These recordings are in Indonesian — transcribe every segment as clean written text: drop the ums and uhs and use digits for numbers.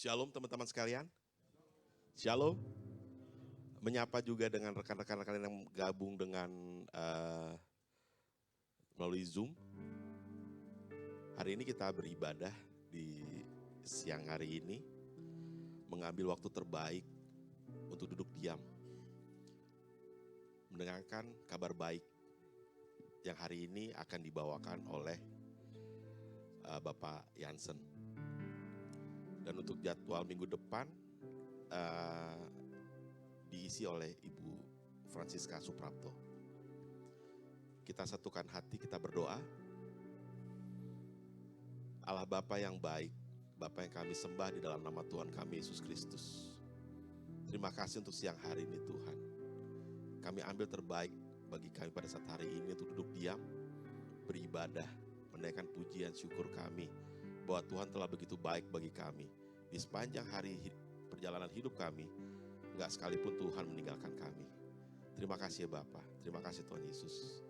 Shalom teman-teman sekalian. Shalom. Menyapa juga dengan rekan-rekan kalian yang gabung dengan melalui Zoom. Hari ini kita beribadah di siang hari ini. Mengambil waktu terbaik untuk duduk diam. Mendengarkan kabar baik yang hari ini akan dibawakan oleh Bapak Jansen. Dan untuk jadwal minggu depan diisi oleh Ibu Francisca Suprapto. Kita satukan hati, kita berdoa. Allah Bapa yang baik, Bapa yang kami sembah di dalam nama Tuhan kami Yesus Kristus. Terima kasih untuk siang hari ini Tuhan. Kami ambil terbaik bagi kami pada saat hari ini untuk duduk diam, beribadah, menaikkan pujian syukur kami bahwa Tuhan telah begitu baik bagi kami. Di sepanjang hari perjalanan hidup kami, enggak sekalipun Tuhan meninggalkan kami. Terima kasih ya Bapa, terima kasih Tuhan Yesus.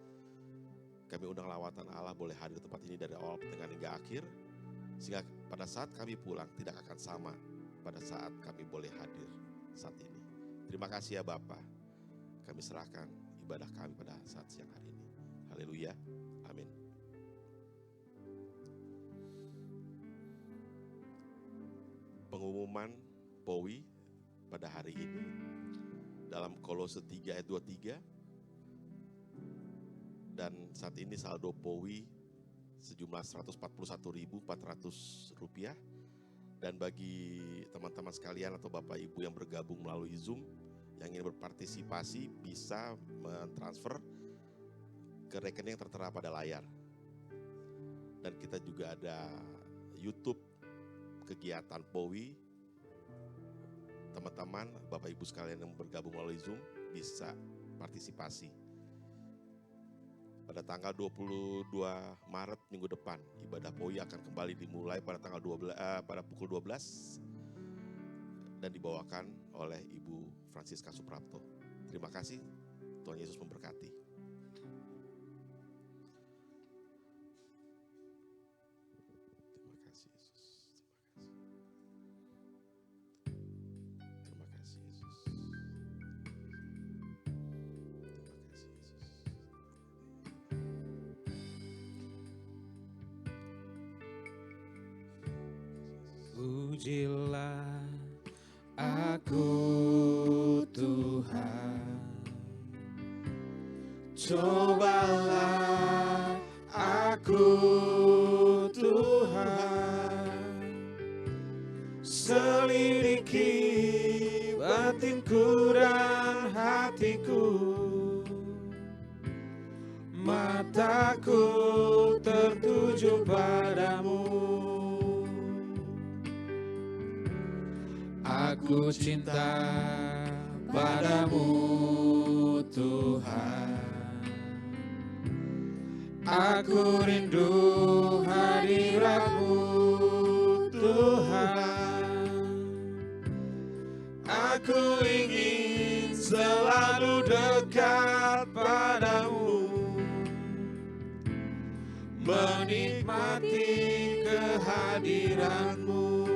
Kami undang lawatan Allah boleh hadir di tempat ini dari awal pertengahan hingga akhir, sehingga pada saat kami pulang tidak akan sama pada saat kami boleh hadir saat ini. Terima kasih ya Bapa, kami serahkan ibadah kami pada saat siang hari ini. Haleluya, amin. Pengumuman POWI pada hari ini dalam Kolose 3 ayat 23, dan saat ini saldo POWI sejumlah Rp141.400. Dan bagi teman-teman sekalian atau Bapak Ibu yang bergabung melalui Zoom yang ingin berpartisipasi bisa mentransfer ke rekening yang tertera pada layar. Dan kita juga ada YouTube kegiatan POWI. Teman-teman, Bapak Ibu sekalian yang bergabung melalui Zoom bisa partisipasi. Pada tanggal 22 Maret minggu depan, ibadah POWI akan kembali dimulai pada tanggal pada pukul 12 dan dibawakan oleh Ibu Francisca Suprapto. Terima kasih, Tuhan Yesus memberkati. Pujilah aku Tuhan, cobalah aku Tuhan, selidiki batinku dan hatiku, mataku tertuju padamu. Aku cinta padamu Tuhan, aku rindu hadirat-Mu Tuhan, aku ingin selalu dekat padamu, menikmati kehadiran-Mu.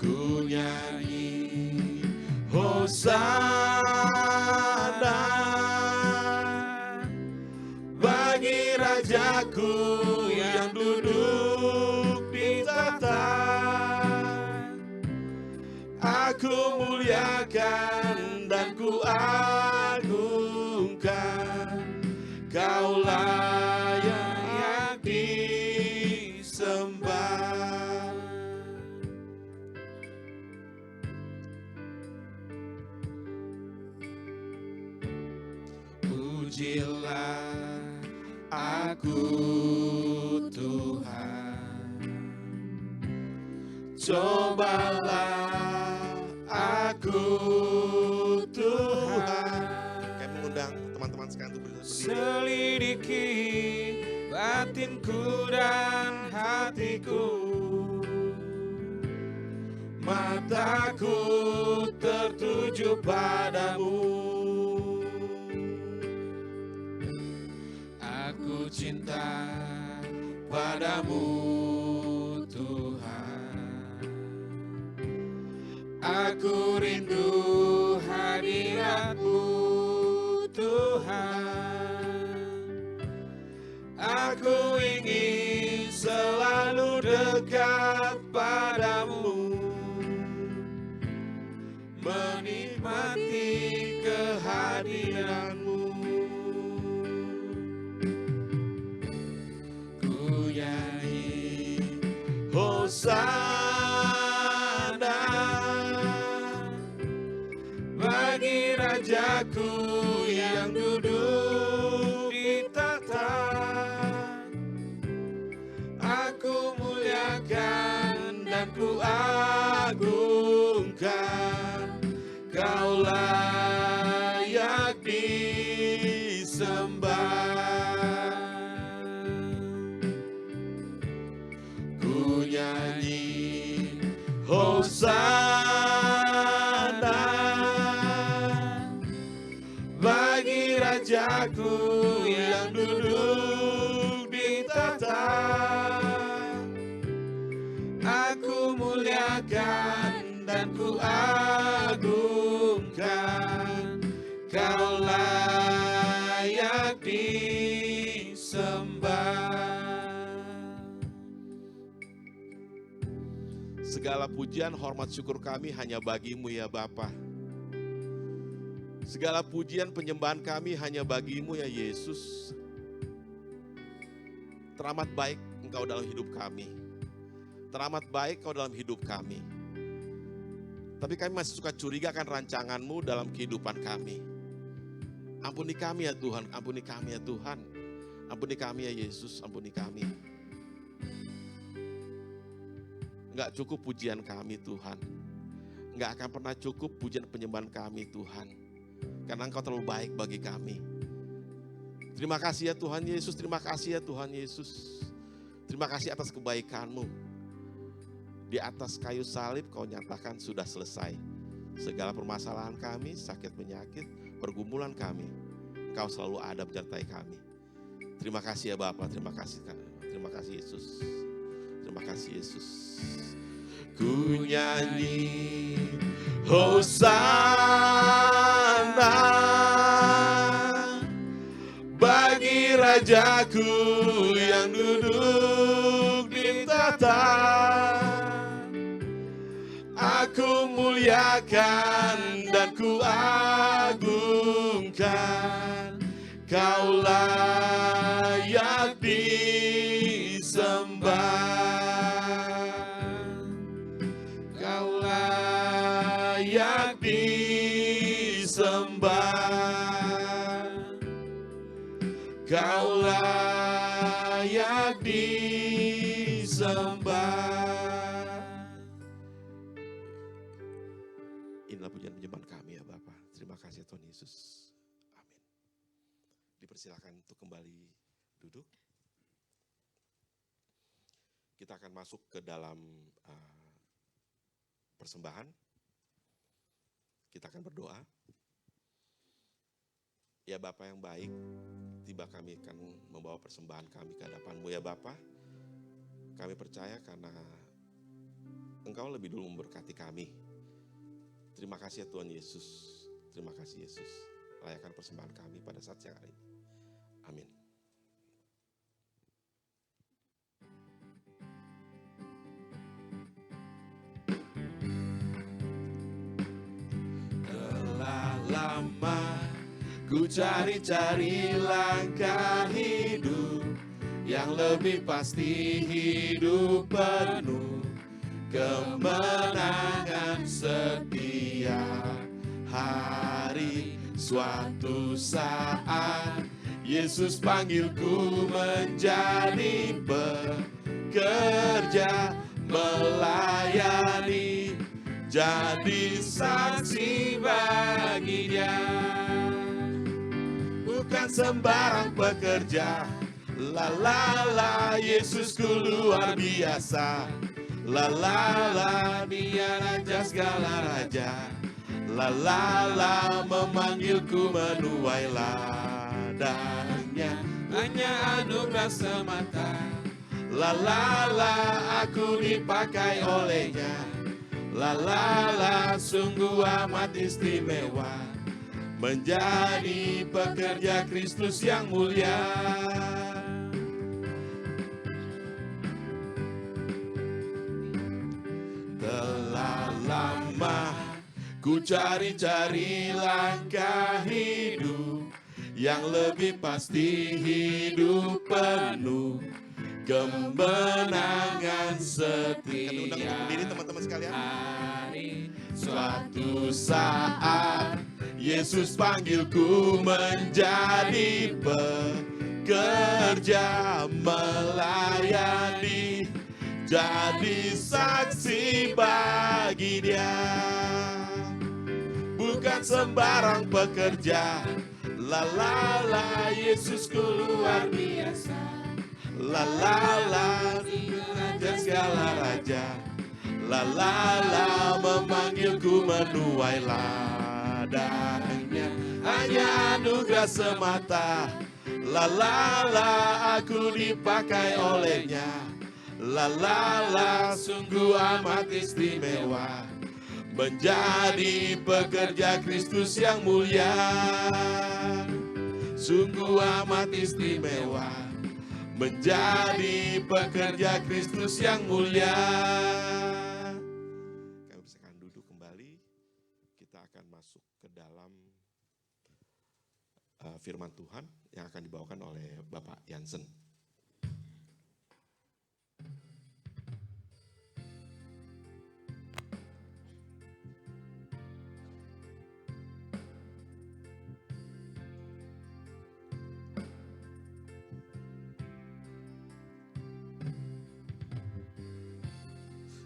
Ku nyanyi Hosana bagi Rajaku yang duduk di tahta. Aku muliakan dan ku agungkan, Kaulah yang layak disembah. Pujilah aku Tuhan, cobalah aku Tuhan. Kami mengundang teman-teman sekalian untuk berdiri. Selidiki batinku dan hatiku, mataku tertuju padamu. Aku cinta padamu Aku rindu hadirat-Mu Tuhan. Aku ingin selalu dekat padamu, menikmati kehadiran-Mu. Ku nyanyi Hosana bagi Rajaku yang duduk di tahta. Aku muliakan dan ku agungkan, Kau layak disembah. Ku nyanyi Hosana bagi Rajaku yang duduk di tahta. Aku muliakan dan ku agungkan, Kau layak disembah. Segala pujian, hormat, syukur kami hanya bagi-Mu ya Bapa. Segala pujian, penyembahan kami hanya bagi-Mu ya Yesus. Teramat baik Engkau dalam hidup kami. Teramat baik Kau dalam hidup kami. Tapi kami masih suka curiga akan rancangan-Mu dalam kehidupan kami. Ampuni kami ya Tuhan, ampuni kami ya Tuhan. Ampuni kami ya Yesus, ampuni kami. Enggak cukup pujian kami Tuhan. Enggak akan pernah cukup pujian penyembahan kami Tuhan. Karena Engkau terlalu baik bagi kami. Terima kasih ya Tuhan Yesus, terima kasih ya Tuhan Yesus. Terima kasih atas kebaikan-Mu. Di atas kayu salib Kau nyatakan sudah selesai. Segala permasalahan kami, sakit penyakit, pergumulan kami, Kau selalu ada menyertai kami. Terima kasih ya Bapa, terima kasih Yesus. Terima kasih Yesus. Ku nyanyi Hosana bagi Rajaku yang duduk di tahta. Aku muliakan dan ku agungkan, Kau layak disembah. Kau layak disembah. Kau layak disembah. Inilah pujian penyembahan kami ya Bapa. Terima kasih Tuhan Yesus. Amin. Dipersilakan untuk kembali duduk. Kita akan masuk ke dalam persembahan. Kita akan berdoa. Ya Bapa yang baik, tiba kami akan membawa persembahan kami ke hadapan-Mu ya Bapa. Kami percaya karena Engkau lebih dulu memberkati kami. Terima kasih ya Tuhan Yesus. Terima kasih Yesus. Layakkan persembahan kami pada saat siang hari ini. Amin. Telah lama ku cari-cari langkah hidup yang lebih pasti, hidup penuh kemenangan setiap hari. Suatu saat Yesus panggilku menjadi pekerja, melayani, jadi saksi bagi Dia. Bukan sembarang pekerja, la la la, Yesusku luar biasa. La la la, Dia raja segala raja. La la la, memanggilku menuai ladangnya, hanya anugerah semata. La la la, aku dipakai olehnya. La la la, sungguh amat istimewa menjadi pekerja Kristus yang mulia. Telah lama ku cari-cari langkah hidup yang lebih pasti, hidup penuh kemenangan setia. Kami undang untuk berdiri teman-teman sekalian. Suatu saat Yesus panggilku menjadi pekerja, melayani, jadi saksi bagi Dia. Bukan sembarang pekerja, la la la, Yesusku luar biasa. La la la, raja segala raja. La la la, memanggilku menuai ladangnya. Hanya anugerah semata. La la la, aku dipakai olehnya. La la la, sungguh amat istimewa menjadi pekerja Kristus yang mulia. Sungguh amat istimewa menjadi pekerja Kristus yang mulia. Kami silakan duduk kembali. Kita akan masuk ke dalam firman Tuhan yang akan dibawakan oleh Bapak Jansen.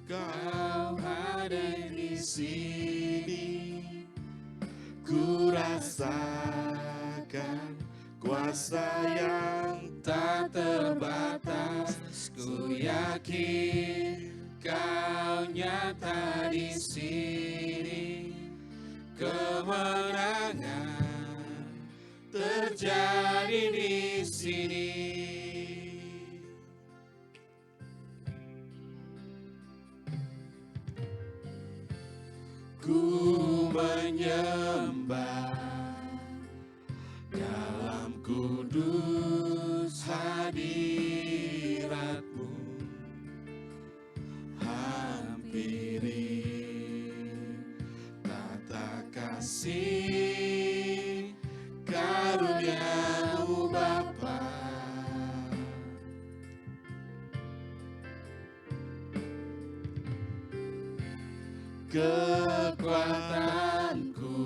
Kau hadir di sini, ku rasakan kuasa yang tak terbatas. Ku yakin kau nyata di sini, kemenangan terjadi di sini. Ku menyembah dalam kudus hadirat-Mu, hampiri tata kasih karunia-Mu Bapa. Kekuatanku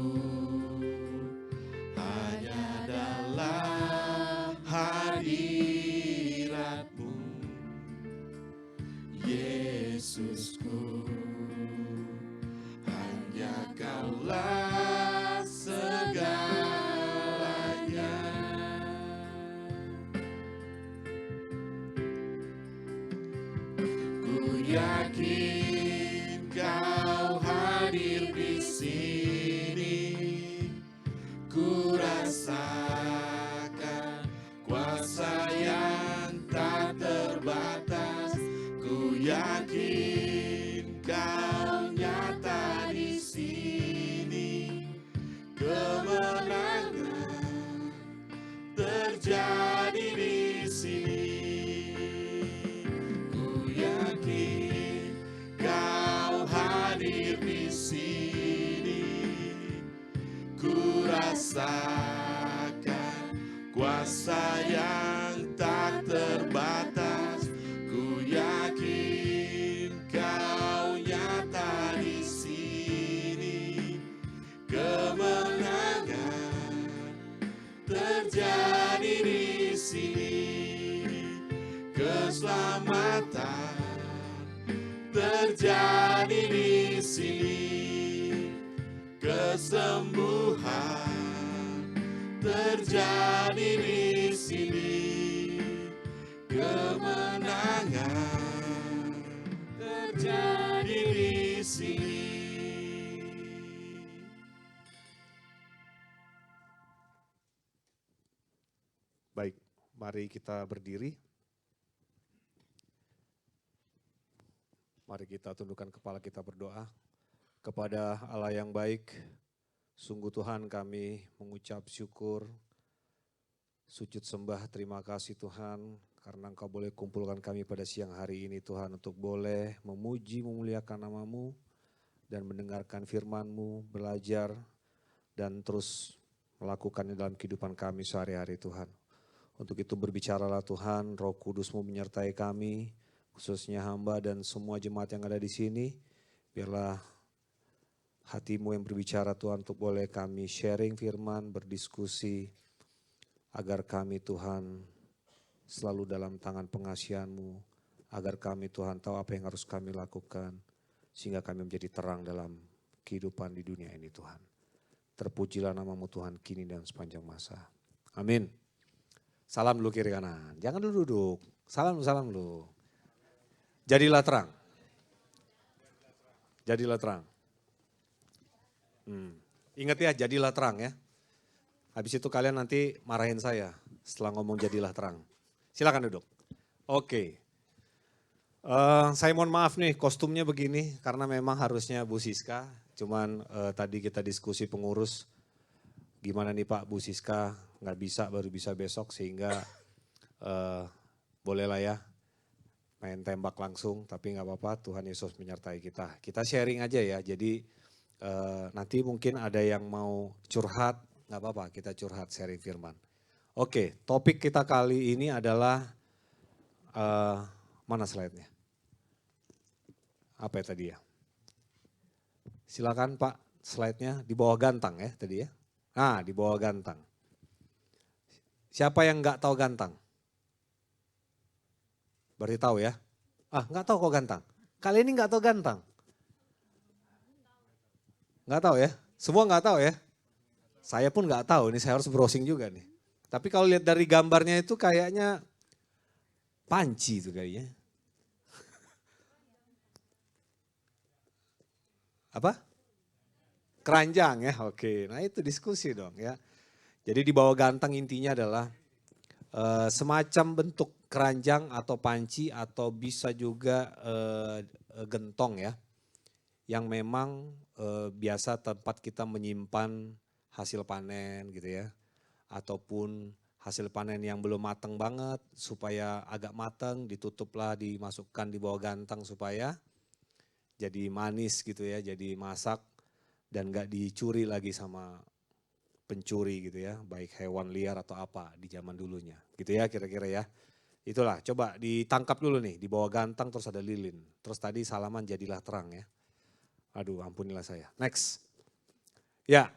hanya dalam hadirat-Mu, Yesusku. Hanya Kaulah segalanya. Ku yakin Kau hadir di sini, ku rasakan kuasa yang tak terbatas. Ku yakin Kau nyata di sini, kemenangan terjadi di sini. Ku yakin Kau hadir di sini, ku rasakan kuasa yang tak terbatas. Ku yakin Kau nyata di sini, kemenangan terjadi di sini, keselamatan terjadi di sini, kesembuhan terjadi di sini, kemenangan terjadi di sini. Baik, mari kita berdiri. Mari kita tundukkan kepala kita berdoa. Kepada Allah yang baik, sungguh Tuhan kami mengucap syukur, sujud sembah terima kasih Tuhan karena Engkau boleh kumpulkan kami pada siang hari ini Tuhan untuk boleh memuji memuliakan nama-Mu dan mendengarkan firman-Mu, belajar dan terus melakukannya dalam kehidupan kami sehari-hari Tuhan. Untuk itu berbicaralah Tuhan, Roh Kudus-Mu menyertai kami, khususnya hamba dan semua jemaat yang ada di sini. Biarlah hati-Mu yang berbicara Tuhan untuk boleh kami sharing firman, berdiskusi, agar kami Tuhan selalu dalam tangan pengasihan-Mu, agar kami Tuhan tahu apa yang harus kami lakukan, sehingga kami menjadi terang dalam kehidupan di dunia ini Tuhan. Terpujilah nama-Mu Tuhan kini dan sepanjang masa. Amin. Salam dulu kiri kanan, jangan dulu duduk, salam dulu. Jadilah terang. Jadilah terang. Ingat ya, jadilah terang ya. Habis itu kalian nanti marahin saya setelah ngomong jadilah terang. Silakan duduk. Oke. Saya mohon maaf nih kostumnya begini karena memang harusnya Bu Siska. Cuman tadi kita diskusi pengurus gimana nih Pak Bu Siska nggak bisa baru bisa besok sehingga bolehlah ya main tembak langsung tapi nggak apa-apa Tuhan Yesus menyertai kita. Kita sharing aja ya jadi nanti mungkin ada yang mau curhat nggak apa-apa kita curhat sharing firman. Oke topik kita kali ini adalah mana slide-nya? Apa ya tadi ya? Silakan Pak slide-nya di bawah gantang ya tadi ya. Nah di bawah gantang. Siapa yang nggak tahu gantang? Berarti tahu ya? Nggak tahu kok gantang. Kali ini nggak tahu gantang. Nggak tahu ya? Semua nggak tahu ya? Saya pun nggak tahu, ini saya harus browsing juga nih. Tapi kalau lihat dari gambarnya itu kayaknya panci itu kayaknya. Apa? Keranjang ya, oke. Nah itu diskusi dong ya. Jadi di bawah gantang intinya adalah semacam bentuk keranjang atau panci atau bisa juga gentong ya. Yang memang biasa tempat kita menyimpan hasil panen gitu ya. Ataupun hasil panen yang belum matang banget supaya agak matang ditutuplah dimasukkan di bawah gantang supaya jadi manis gitu ya, jadi masak dan gak dicuri lagi sama pencuri gitu ya, baik hewan liar atau apa di zaman dulunya gitu ya kira-kira ya. Itulah coba ditangkap dulu nih di bawah gantang terus ada lilin, terus tadi salaman jadilah terang ya. Aduh ampunilah saya, next. Ya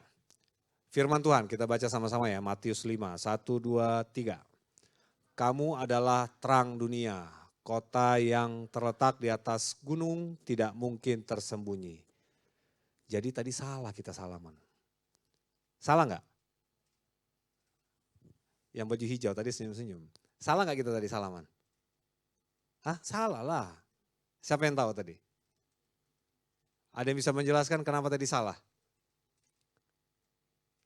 firman Tuhan kita baca sama-sama ya Matius 5, 1, 2, 3. Kamu adalah terang dunia, kota yang terletak di atas gunung tidak mungkin tersembunyi. Jadi tadi salah kita salaman. Salah nggak? Yang baju hijau tadi senyum-senyum. Salah nggak kita tadi salaman? Salah lah. Siapa yang tahu tadi? Ada yang bisa menjelaskan kenapa tadi salah?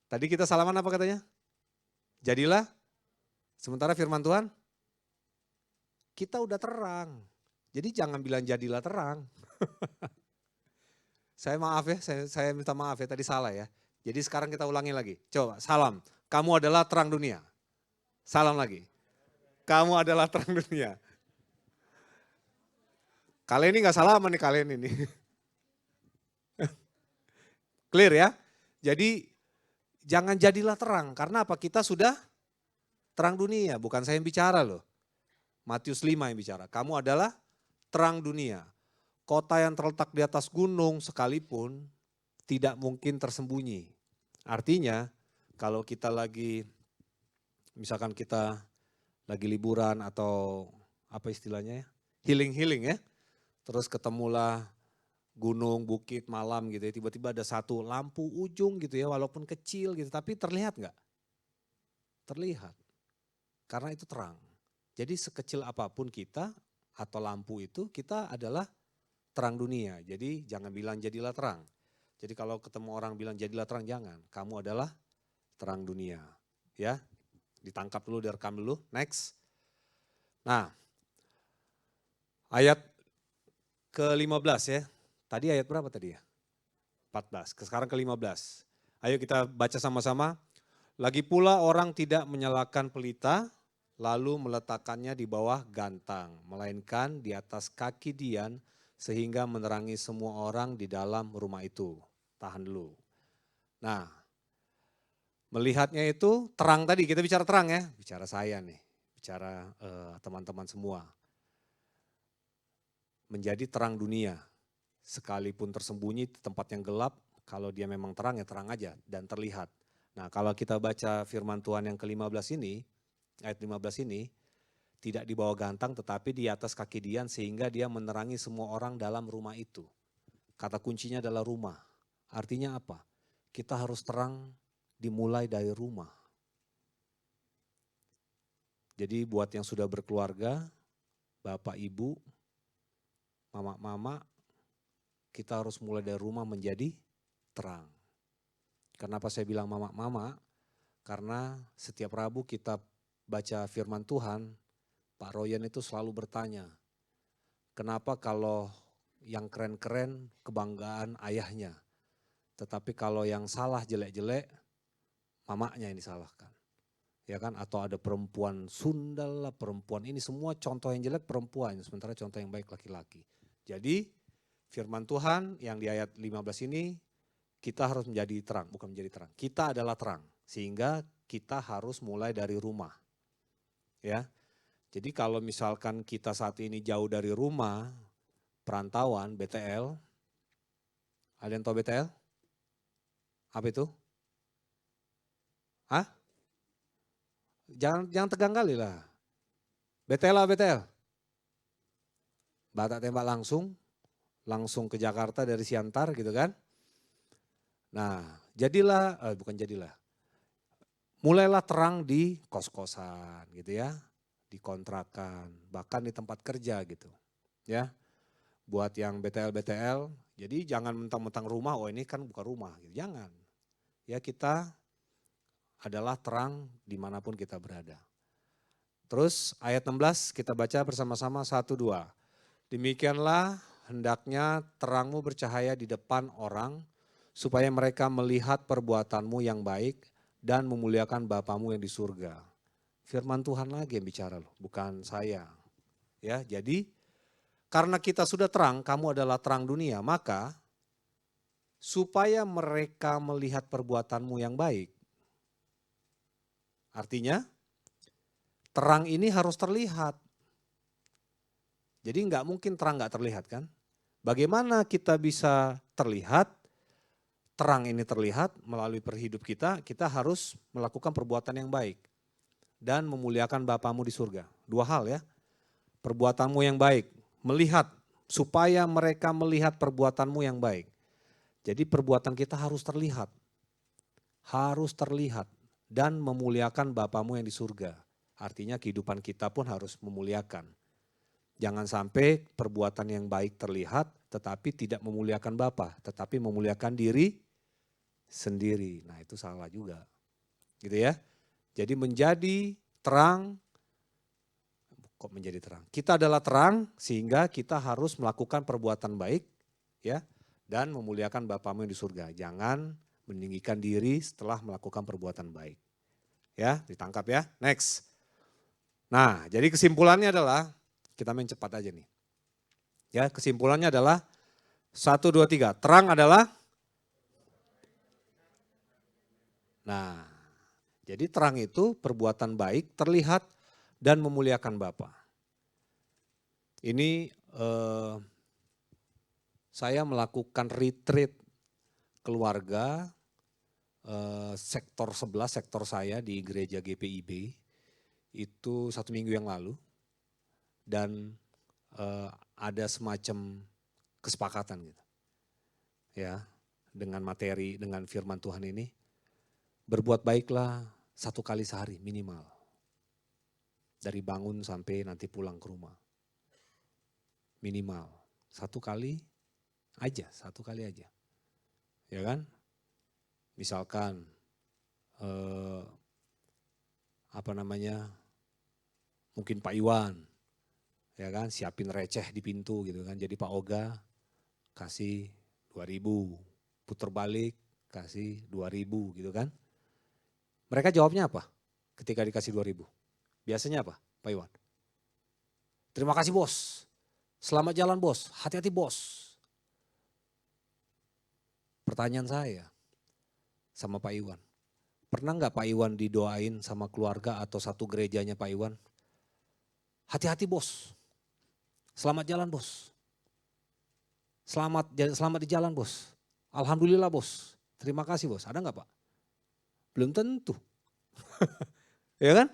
Tadi kita salaman apa katanya? Jadilah, sementara firman Tuhan, kita udah terang. Jadi jangan bilang jadilah terang. Saya maaf ya, saya minta maaf ya tadi salah ya. Jadi sekarang kita ulangi lagi. Coba salam, kamu adalah terang dunia. Salam lagi, kamu adalah terang dunia. Kalian ini gak salaman nih kalian ini. Clear ya? Jadi jangan jadilah terang, karena apa? Kita sudah terang dunia, bukan saya yang bicara loh. Matius 5 yang bicara, kamu adalah terang dunia. Kota yang terletak di atas gunung sekalipun tidak mungkin tersembunyi. Artinya kalau kita lagi, misalkan kita lagi liburan atau apa istilahnya ya, healing ya. Terus ketemulah gunung, bukit, malam gitu ya, tiba-tiba ada satu lampu ujung gitu ya, walaupun kecil gitu, tapi terlihat nggak? Terlihat, karena itu terang. Jadi sekecil apapun kita atau lampu itu, kita adalah terang dunia. Jadi jangan bilang jadilah terang. Jadi kalau ketemu orang bilang jadilah terang, jangan. Kamu adalah terang dunia. Ya, ditangkap dulu, direkam dulu. Next. Nah, ayat ke-15 ya. Tadi ayat berapa tadi ya? 14. Sekarang ke-15. Ayo kita baca sama-sama. Lagi pula orang tidak menyalakan pelita lalu meletakkannya di bawah gantang, melainkan di atas kaki Dian sehingga menerangi semua orang di dalam rumah itu. Tahan dulu. Nah, melihatnya itu terang tadi, kita bicara terang ya, bicara saya nih, bicara teman-teman semua. Menjadi terang dunia, sekalipun tersembunyi di tempat yang gelap, kalau dia memang terang ya terang aja dan terlihat. Nah kalau kita baca firman Tuhan yang ke-15 ini, ayat 15 ini, tidak di bawah gantang tetapi di atas kaki Dian sehingga dia menerangi semua orang dalam rumah itu. Kata kuncinya adalah rumah. Artinya apa? Kita harus terang dimulai dari rumah. Jadi buat yang sudah berkeluarga, bapak ibu, mama-mama, kita harus mulai dari rumah menjadi terang. Kenapa saya bilang mama-mama? Karena setiap Rabu kita baca firman Tuhan, Pak Royan itu selalu bertanya, kenapa kalau yang keren-keren kebanggaan ayahnya, tetapi kalau yang salah jelek-jelek, mamanya yang disalahkan. Ya kan? Atau ada perempuan sundal lah, perempuan ini semua contoh yang jelek perempuan, sementara contoh yang baik laki-laki. Jadi firman Tuhan yang di ayat 15 ini, kita harus menjadi terang, bukan menjadi terang. Kita adalah terang, sehingga kita harus mulai dari rumah. Ya, jadi kalau misalkan kita saat ini jauh dari rumah, perantauan, BTL, ada yang tahu BTL? Apa itu? Hah? Jangan tegang kali lah. BTL lah BTL. Batak tembak langsung ke Jakarta dari Siantar gitu kan. Nah mulailah terang di kos-kosan gitu ya, di kontrakan, bahkan di tempat kerja gitu ya. Buat yang BTL, jadi jangan mentang-mentang rumah, oh ini kan bukan rumah gitu, jangan. Ya kita adalah terang dimanapun kita berada. Terus ayat 16 kita baca bersama-sama 1, 2. Demikianlah hendaknya terangmu bercahaya di depan orang, supaya mereka melihat perbuatanmu yang baik dan memuliakan Bapamu yang di surga. Firman Tuhan lagi yang bicara loh, bukan saya. Ya, jadi karena kita sudah terang, kamu adalah terang dunia, maka supaya mereka melihat perbuatanmu yang baik. Artinya terang ini harus terlihat. Jadi nggak mungkin terang nggak terlihat kan? Bagaimana kita bisa terlihat? Terang ini terlihat melalui perhidup kita harus melakukan perbuatan yang baik dan memuliakan Bapamu di surga. 2 hal ya, perbuatanmu yang baik, melihat, supaya mereka melihat perbuatanmu yang baik. Jadi perbuatan kita harus terlihat dan memuliakan Bapamu yang di surga. Artinya kehidupan kita pun harus memuliakan. Jangan sampai perbuatan yang baik terlihat tetapi tidak memuliakan Bapa, tetapi memuliakan diri sendiri. Nah itu salah juga. Gitu ya. Jadi menjadi terang, kok menjadi terang? Kita adalah terang sehingga kita harus melakukan perbuatan baik ya dan memuliakan Bapamu yang di surga. Jangan meninggikan diri setelah melakukan perbuatan baik. Ya, ditangkap ya. Next. Nah, jadi kesimpulannya adalah kita main cepat aja nih. Ya, kesimpulannya adalah 1, 2, 3. Terang adalah jadi terang itu perbuatan baik terlihat dan memuliakan Bapa. Ini saya melakukan retreat keluarga sektor 11, sektor saya di gereja GPIB itu 1 minggu yang lalu dan ada semacam kesepakatan gitu. Ya, dengan materi, dengan firman Tuhan ini. Berbuat baiklah 1 kali sehari minimal. Dari bangun sampai nanti pulang ke rumah. Minimal 1 kali aja, 1 kali aja. Ya kan? Misalkan mungkin Pak Iwan, ya kan, siapin receh di pintu gitu kan. Jadi Pak Oga kasih 2.000 putar balik, kasih 2.000 gitu kan. Mereka jawabnya apa ketika dikasih 2.000? Biasanya apa Pak Iwan? Terima kasih bos, selamat jalan bos, hati-hati bos. Pertanyaan saya sama Pak Iwan, pernah nggak Pak Iwan didoain sama keluarga atau satu gerejanya Pak Iwan? Hati-hati bos, selamat jalan bos, selamat di jalan bos, alhamdulillah bos, terima kasih bos. Ada nggak Pak? Belum tentu, ya kan?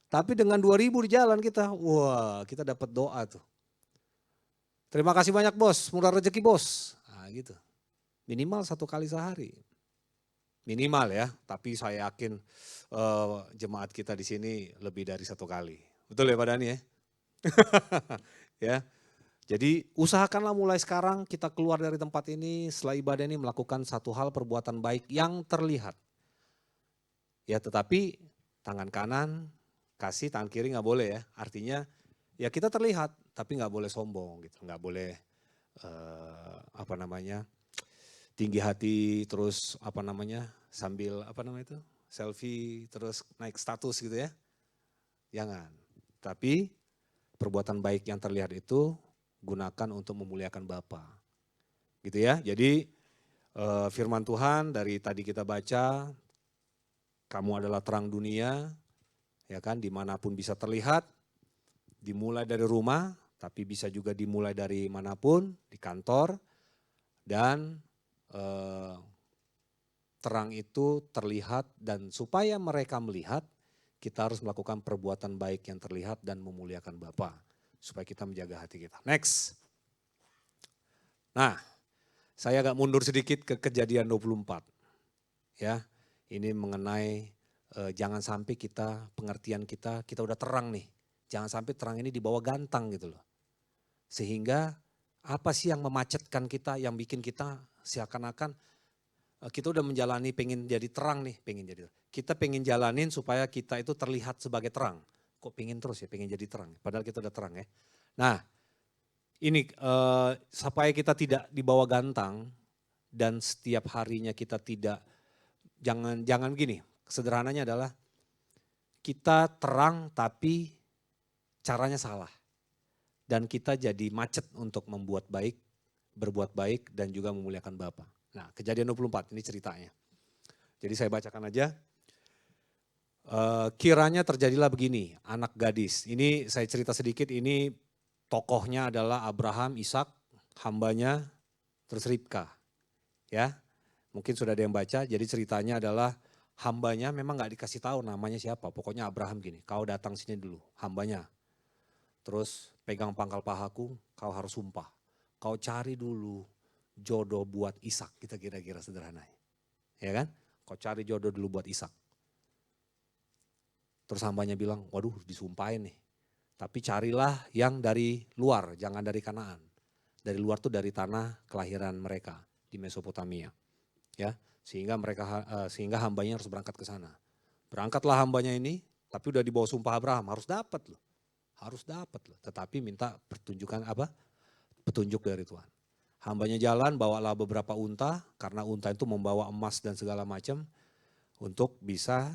Tapi dengan 2.000 di jalan kita, wah kita dapat doa tuh. Terima kasih banyak bos, murah rezeki bos. Nah gitu. Minimal 1 kali sehari. Minimal ya, tapi saya yakin jemaat kita di sini lebih dari 1 kali. Betul ya Pak Dani ya? Ya. Jadi usahakanlah mulai sekarang kita keluar dari tempat ini setelah ibadah ini melakukan satu hal perbuatan baik yang terlihat. Ya tetapi tangan kanan kasih, tangan kiri nggak boleh ya. Artinya ya kita terlihat tapi nggak boleh sombong gitu, nggak boleh tinggi hati terus sambil selfie terus naik status gitu ya. Jangan. Tapi perbuatan baik yang terlihat itu gunakan untuk memuliakan Bapa. Gitu ya. Jadi firman Tuhan dari tadi kita baca, kamu adalah terang dunia, ya kan, dimanapun bisa terlihat, dimulai dari rumah, tapi bisa juga dimulai dari manapun, di kantor, dan terang itu terlihat dan supaya mereka melihat, kita harus melakukan perbuatan baik yang terlihat dan memuliakan Bapa supaya kita menjaga hati kita. Next. Nah, saya agak mundur sedikit ke Kejadian 24. Ya, ini mengenai jangan sampai pengertian kita udah terang nih. Jangan sampai terang ini dibawa gantang gitu loh. Sehingga apa sih yang memacetkan kita, yang bikin kita seakan-akan kita udah menjalani pengen jadi terang nih, kita pengen jalanin supaya kita itu terlihat sebagai terang. Kok pengen terus ya, pengen jadi terang, padahal kita udah terang ya. Nah ini supaya kita tidak dibawa gantang dan setiap harinya kita tidak, jangan gini, sederhananya adalah kita terang tapi caranya salah. Dan kita jadi macet untuk membuat baik, berbuat baik dan juga memuliakan Bapa. Nah Kejadian 24 ini ceritanya. Jadi saya bacakan aja. Kiranya terjadilah begini, anak gadis. Ini saya cerita sedikit, ini tokohnya adalah Abraham, Ishak, hambanya, terus Ribka. Ya, mungkin sudah ada yang baca, jadi ceritanya adalah hambanya memang gak dikasih tahu namanya siapa. Pokoknya Abraham gini, kau datang sini dulu, hambanya. Terus pegang pangkal pahaku, kau harus sumpah. Kau cari dulu jodoh buat Ishak, kita kira-kira sederhananya. Ya kan? Kau cari jodoh dulu buat Ishak. Terus hambanya bilang, waduh disumpahin nih. Tapi carilah yang dari luar, jangan dari Kanaan. Dari luar tuh dari tanah kelahiran mereka di Mesopotamia. Ya, sehingga hambanya harus berangkat ke sana. Berangkatlah hambanya ini, tapi udah di bawah sumpah Abraham, harus dapat loh. Harus dapat loh, tetapi minta petunjuk dari Tuhan. Hambanya jalan, bawalah beberapa unta, karena unta itu membawa emas dan segala macam untuk bisa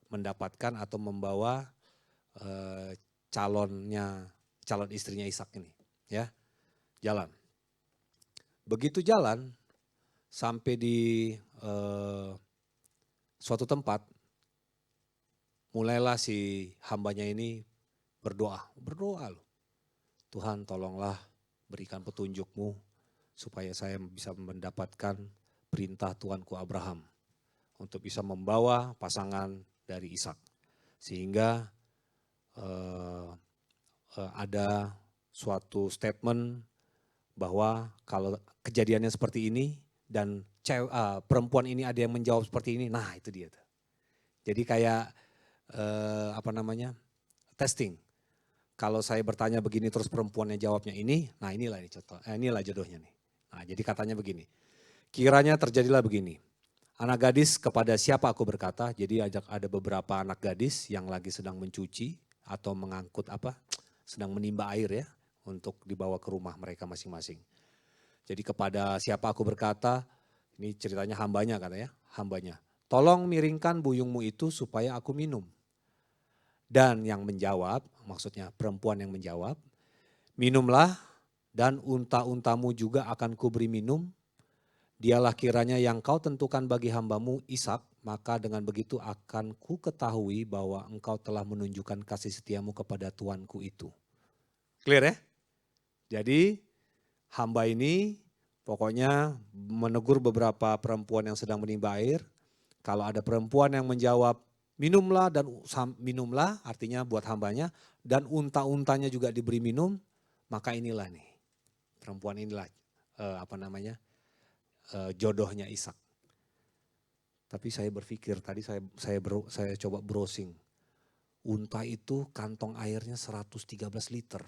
mendapatkan atau membawa calon istrinya Ishak ini, ya. Jalan. Begitu jalan sampai di suatu tempat, mulailah si hambanya ini berdoa loh. Tuhan tolonglah berikan petunjuk-Mu supaya saya bisa mendapatkan perintah Tuanku Abraham untuk bisa membawa pasangan dari Ishak. Sehingga ada suatu statement bahwa kalau kejadiannya seperti ini dan perempuan ini ada yang menjawab seperti ini, nah itu dia tuh. Jadi kayak testing. Kalau saya bertanya begini terus perempuannya jawabnya ini, nah inilah jodohnya nih. Nah jadi katanya begini, kiranya terjadilah begini. Anak gadis kepada siapa aku berkata, jadi ada beberapa anak gadis yang lagi sedang mencuci atau mengangkut sedang menimba air ya untuk dibawa ke rumah mereka masing-masing. Jadi kepada siapa aku berkata, Ini ceritanya hambanya katanya, hambanya. Tolong miringkan buyungmu itu supaya aku minum. Dan yang menjawab, maksudnya perempuan yang menjawab, minumlah dan unta-untamu juga akan kuberi minum. Dialah kiranya yang kau tentukan bagi hambamu Ishak, maka dengan begitu akan ku ketahui bahwa engkau telah menunjukkan kasih setiamu kepada tuanku itu. Clear ya? Jadi hamba ini pokoknya menegur beberapa perempuan yang sedang menimba air. Kalau ada perempuan yang menjawab minumlah dan minumlah, artinya buat hambanya, dan unta-untanya juga diberi minum, maka inilah nih perempuan inilah jodohnya Ishak. Tapi saya berpikir tadi saya coba browsing, unta itu kantong airnya 113 liter.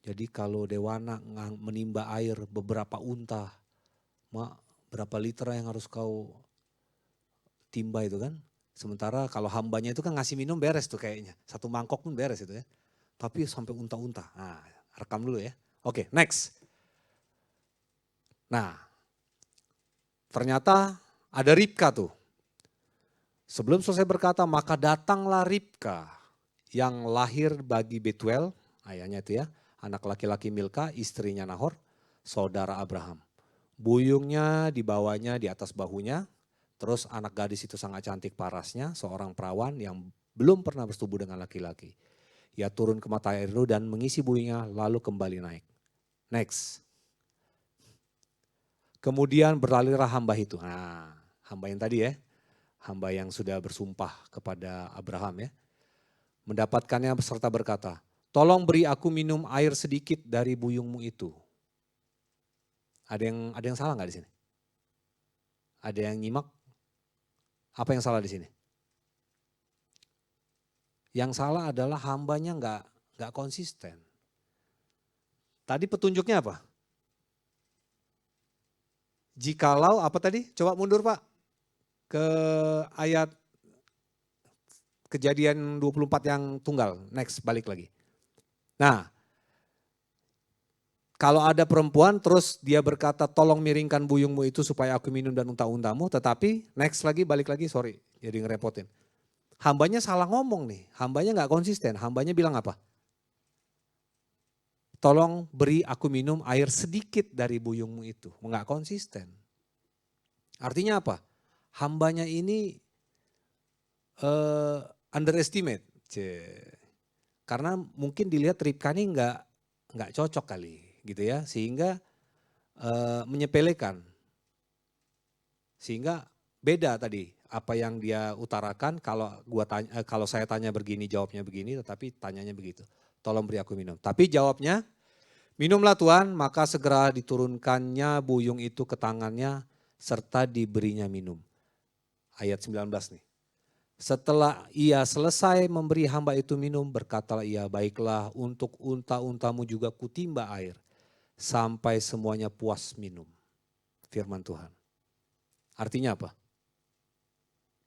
Jadi kalau Dewana menimba air beberapa unta, berapa liter yang harus kau timba itu kan. Sementara kalau hambanya itu kan ngasih minum beres tuh kayaknya. Satu mangkok pun beres itu ya. Tapi sampai unta-unta. Nah, rekam dulu ya. Oke, next. Nah, ternyata ada Ribka tuh. Sebelum selesai berkata, maka datanglah Ribka yang lahir bagi Betuel, ayahnya itu ya. Anak laki-laki Milka, istrinya Nahor, saudara Abraham. Buyungnya dibawanya di atas bahunya. Terus anak gadis itu sangat cantik parasnya, seorang perawan yang belum pernah bersetubuh dengan laki-laki. Ia turun ke mata air itu dan mengisi buyungnya lalu kembali naik. Next. Kemudian berlarilah hamba itu. Nah, hamba yang tadi ya, hamba yang sudah bersumpah kepada Abraham ya. Mendapatkannya serta berkata, tolong beri aku minum air sedikit dari buyungmu itu. Ada yang salah nggak di sini? Ada yang nyimak? Apa yang salah di sini? Yang salah adalah hambanya nggak konsisten. Tadi petunjuknya apa? Jikalau apa tadi? Coba mundur Pak ke ayat Kejadian 24 yang tunggal. Next, balik lagi. Nah, kalau ada perempuan terus dia berkata tolong miringkan buyungmu itu supaya aku minum dan unta-untamu. Tetapi next lagi balik lagi, sorry jadi ngerepotin. Hambanya salah ngomong nih, hambanya gak konsisten. Hambanya bilang apa? Tolong beri aku minum air sedikit dari buyungmu itu. Gak konsisten. Artinya apa? Hambanya ini underestimate. Karena mungkin dilihat Ribka ini gak cocok kali. Gitu ya, sehingga menyepelekan, sehingga beda tadi apa yang dia utarakan. Kalau saya tanya begini jawabnya begini, tetapi tanyanya begitu, tolong beri aku minum. Tapi jawabnya, minumlah Tuhan, maka segera diturunkannya buyung itu ke tangannya serta diberinya minum. Ayat 19 nih. Setelah ia selesai memberi hamba itu minum, berkatalah ia, baiklah untuk unta-untamu juga kutimba air, sampai semuanya puas minum. Firman Tuhan. Artinya apa?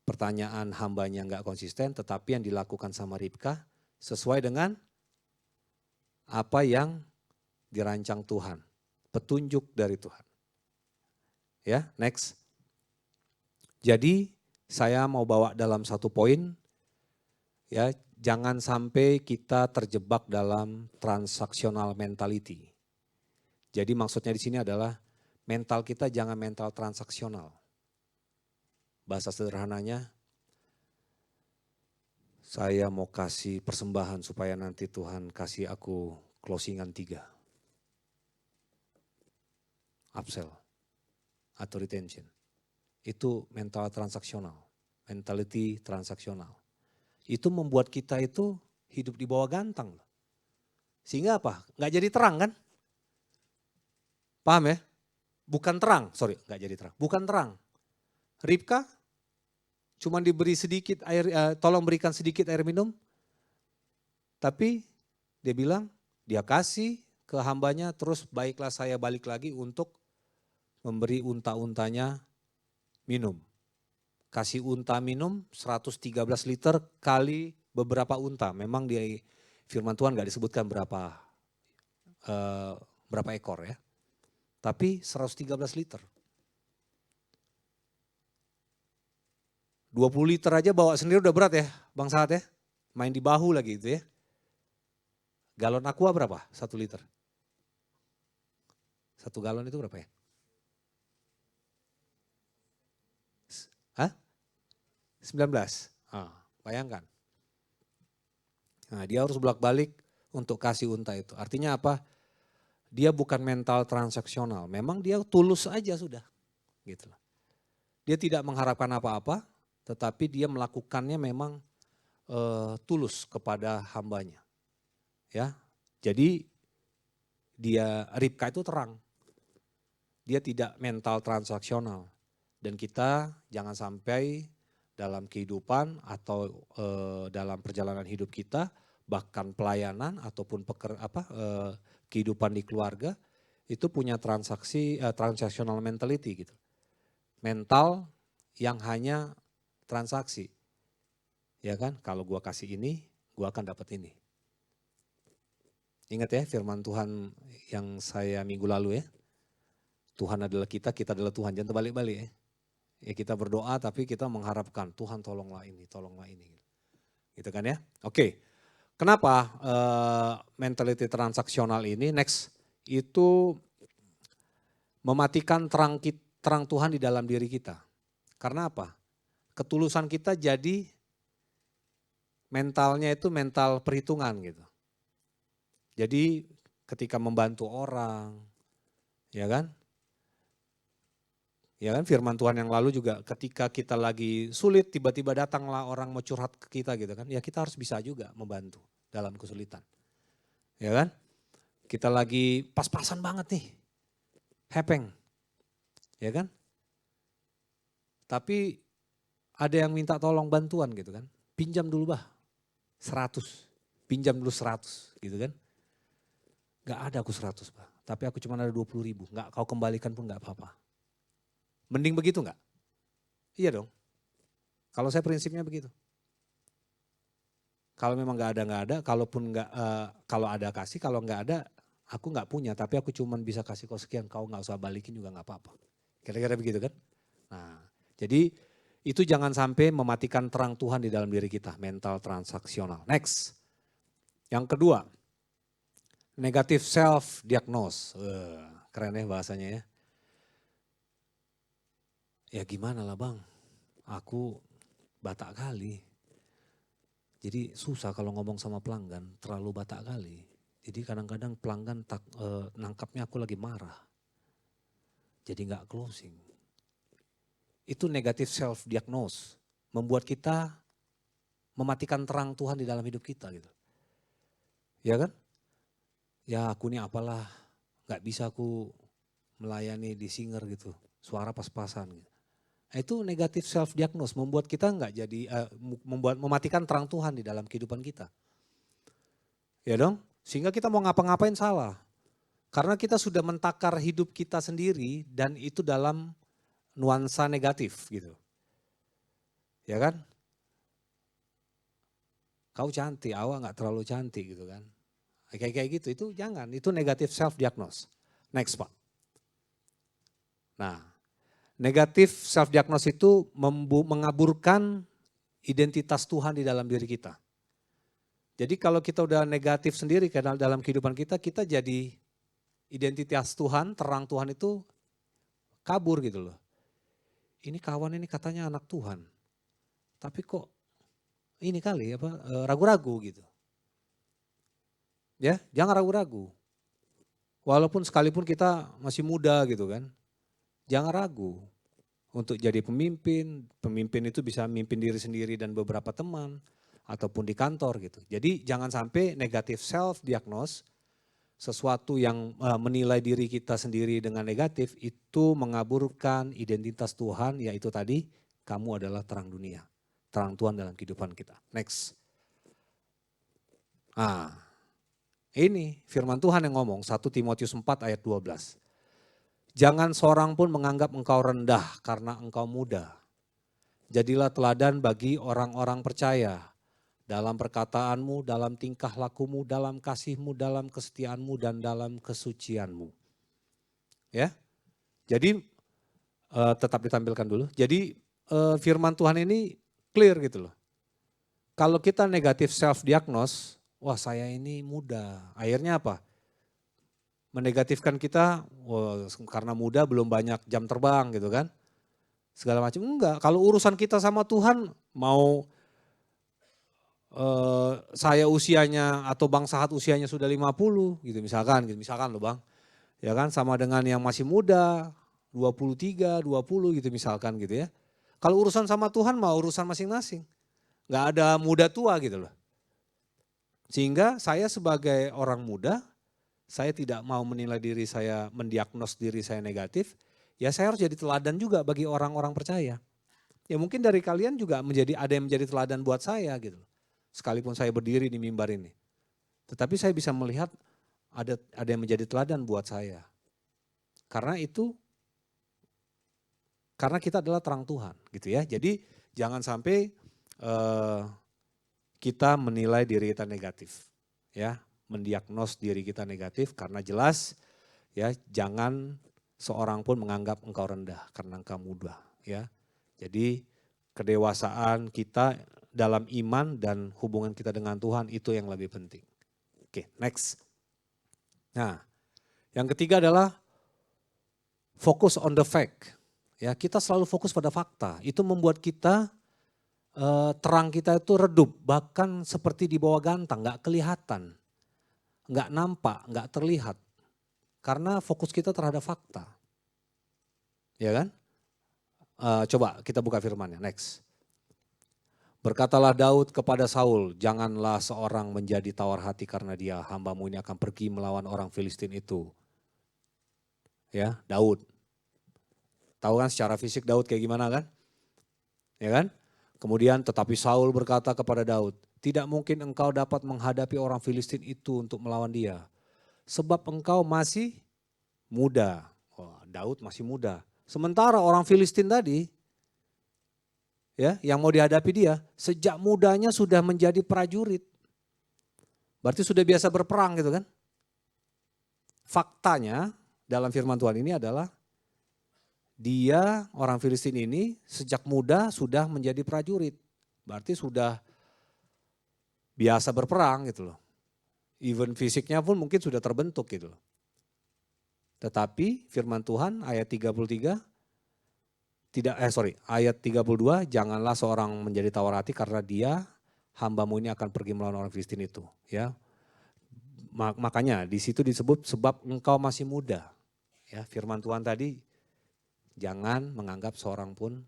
Pertanyaan hambanya enggak konsisten, tetapi yang dilakukan sama Ribka sesuai dengan apa yang dirancang Tuhan. Petunjuk dari Tuhan. Ya, next. Jadi saya mau bawa dalam satu poin, ya, jangan sampai kita terjebak dalam transaksional mentality. Jadi maksudnya di sini adalah mental kita jangan mental transaksional. Bahasa sederhananya, saya mau kasih persembahan supaya nanti Tuhan kasih aku closingan 3. Upsell atau retention. Itu mental transaksional, mentality transaksional. Itu membuat kita itu hidup di bawah gantang. Sehingga apa? Nggak jadi terang kan? Paham ya? Bukan terang, nggak jadi terang. Bukan terang. Ribka cuma diberi sedikit air, tolong berikan sedikit air minum. Tapi dia bilang, dia kasih ke hambanya, terus baiklah saya balik lagi untuk memberi unta-untanya minum. Kasih unta minum 113 liter kali beberapa unta. Memang di firman Tuhan gak disebutkan berapa ekor ya. Tapi 113 liter. 20 liter aja bawa sendiri udah berat ya Bang Sahat ya. Main di bahu lagi itu ya. Galon aqua berapa? 1 liter. 1 galon itu berapa ya? Hah? 19. Bayangkan. Nah, dia harus bolak-balik untuk kasih unta itu. Artinya apa? Dia bukan mental transaksional. Memang dia tulus aja sudah. Gitu. Dia tidak mengharapkan apa-apa, tetapi dia melakukannya memang tulus kepada hambanya. Ya, jadi dia Ribka itu terang. Dia tidak mental transaksional. Dan kita jangan sampai dalam kehidupan atau dalam perjalanan hidup kita, bahkan pelayanan ataupun kehidupan di keluarga, itu punya transaksional mentality gitu. Mental yang hanya transaksi. Ya kan, kalau gua kasih ini, gua akan dapat ini. Ingat ya firman Tuhan yang saya minggu lalu ya. Tuhan adalah kita adalah Tuhan. Jangan terbalik-balik ya. Ya kita berdoa tapi kita mengharapkan Tuhan tolonglah ini, tolonglah ini. Gitu kan ya. Oke, kenapa mentality transaksional ini next itu mematikan terang Tuhan di dalam diri kita. Karena apa? Ketulusan kita jadi mentalnya itu mental perhitungan gitu. Jadi ketika membantu orang, ya kan? Ya kan firman Tuhan yang lalu juga ketika kita lagi sulit tiba-tiba datanglah orang mau curhat ke kita gitu kan. Ya kita harus bisa juga membantu dalam kesulitan. Ya kan? Kita lagi pas-pasan banget nih. Hepeng. Ya kan? Tapi ada yang minta tolong bantuan gitu kan. Pinjam dulu 100. Pinjam dulu 100 gitu kan. Gak ada aku 100 tapi aku cuma ada 20.000. Gak kau kembalikan pun gak apa-apa. Mending begitu enggak? Iya dong. Kalau saya prinsipnya begitu. Kalau memang enggak ada. Kalaupun enggak, kalau ada kasih, kalau enggak ada, aku enggak punya. Tapi aku cuma bisa kasih kau sekian, kau enggak usah balikin juga enggak apa-apa. Kira-kira begitu kan? Nah, jadi itu jangan sampai mematikan terang Tuhan di dalam diri kita, mental transaksional. Next, yang kedua, negative self-diagnose. Keren ya bahasanya ya. Ya gimana lah bang, aku Batak kali. Jadi susah kalau ngomong sama pelanggan, terlalu Batak kali. Jadi kadang-kadang pelanggan nangkapnya aku lagi marah. Jadi gak closing. Itu negative self-diagnose. Membuat kita mematikan terang Tuhan di dalam hidup kita gitu. Ya kan? Ya aku ini apalah, gak bisa aku melayani di singer gitu. Suara pas-pasan gitu. Itu negatif self diagnose, membuat kita mematikan terang Tuhan di dalam kehidupan kita. Ya dong, sehingga kita mau ngapa-ngapain salah. Karena kita sudah mentakar hidup kita sendiri dan itu dalam nuansa negatif gitu. Ya kan? Kau cantik, awak gak terlalu cantik gitu kan. Kayak gitu, itu jangan, itu negatif self diagnose. Next Pak. Nah. Negatif self-diagnose itu mengaburkan identitas Tuhan di dalam diri kita. Jadi kalau kita udah negatif sendiri dalam kehidupan kita, kita jadi identitas Tuhan, terang Tuhan itu kabur gitu loh. Ini kawan ini katanya anak Tuhan, tapi kok ini kali ragu-ragu gitu. Ya, jangan ragu-ragu. Walaupun sekalipun kita masih muda gitu kan, jangan ragu. Untuk jadi pemimpin itu bisa memimpin diri sendiri dan beberapa teman ataupun di kantor gitu. Jadi jangan sampai negatif self diagnose, sesuatu yang menilai diri kita sendiri dengan negatif itu mengaburkan identitas Tuhan, yaitu tadi kamu adalah terang dunia, terang Tuhan dalam kehidupan kita. Next. Ini firman Tuhan yang ngomong 1 Timotius 4 ayat 12. Jangan seorang pun menganggap engkau rendah karena engkau muda. Jadilah teladan bagi orang-orang percaya dalam perkataanmu, dalam tingkah lakumu, dalam kasihmu, dalam kesetiaanmu, dan dalam kesucianmu. Ya, jadi tetap ditampilkan dulu. Jadi firman Tuhan ini Clear gitu loh. Kalau kita negatif self-diagnose, wah saya ini muda. Akhirnya apa? Menegatifkan kita, wah karena muda belum banyak jam terbang gitu kan. Segala macam. Enggak, kalau urusan kita sama Tuhan mau saya usianya atau Bang Sahat usianya sudah 50 gitu misalkan loh Bang. Ya kan sama dengan yang masih muda, 23, 20 gitu misalkan gitu ya. Kalau urusan sama Tuhan mau urusan masing-masing. Nggak ada muda tua gitu loh. Sehingga saya sebagai orang muda, saya tidak mau menilai diri saya, mendiagnos diri saya negatif, ya saya harus jadi teladan juga bagi orang-orang percaya. Ya mungkin dari kalian juga ada yang menjadi teladan buat saya gitu. Sekalipun saya berdiri di mimbar ini. Tetapi saya bisa melihat ada yang menjadi teladan buat saya. Karena kita adalah terang Tuhan gitu ya. Jadi jangan sampai kita menilai diri kita negatif. Ya, mendiagnos diri kita negatif karena jelas ya jangan seorang pun menganggap engkau rendah karena engkau muda ya. Jadi kedewasaan kita dalam iman dan hubungan kita dengan Tuhan itu yang lebih penting. Oke, next. Nah, yang ketiga adalah fokus on the fact. Ya, kita selalu fokus pada fakta. Itu membuat kita terang kita itu redup, bahkan seperti di bawah gantang, nggak kelihatan, nggak nampak, nggak terlihat. Karena fokus kita terhadap fakta. Ya kan? Coba kita buka firman-nya, next. Berkatalah Daud kepada Saul, janganlah seorang menjadi tawar hati karena dia hambamu ini akan pergi melawan orang Filistin itu. Ya, Daud. Tahu kan secara fisik Daud kayak gimana kan? Ya kan? Kemudian tetapi Saul berkata kepada Daud, tidak mungkin engkau dapat menghadapi orang Filistin itu untuk melawan dia. Sebab engkau masih muda. Oh, Daud masih muda. Sementara orang Filistin tadi, ya, yang mau dihadapi dia, sejak mudanya sudah menjadi prajurit. Berarti sudah biasa berperang gitu kan. Faktanya dalam firman Tuhan ini adalah dia orang Filistin ini sejak muda sudah menjadi prajurit. Berarti sudah biasa berperang gitu loh. Even fisiknya pun mungkin sudah terbentuk gitu loh. Tetapi firman Tuhan ayat 33 ayat 32, janganlah seorang menjadi tawar hati karena dia hambamu ini akan pergi melawan orang Filistin itu, ya. Makanya di situ disebut sebab engkau masih muda. Ya, firman Tuhan tadi jangan seorang pun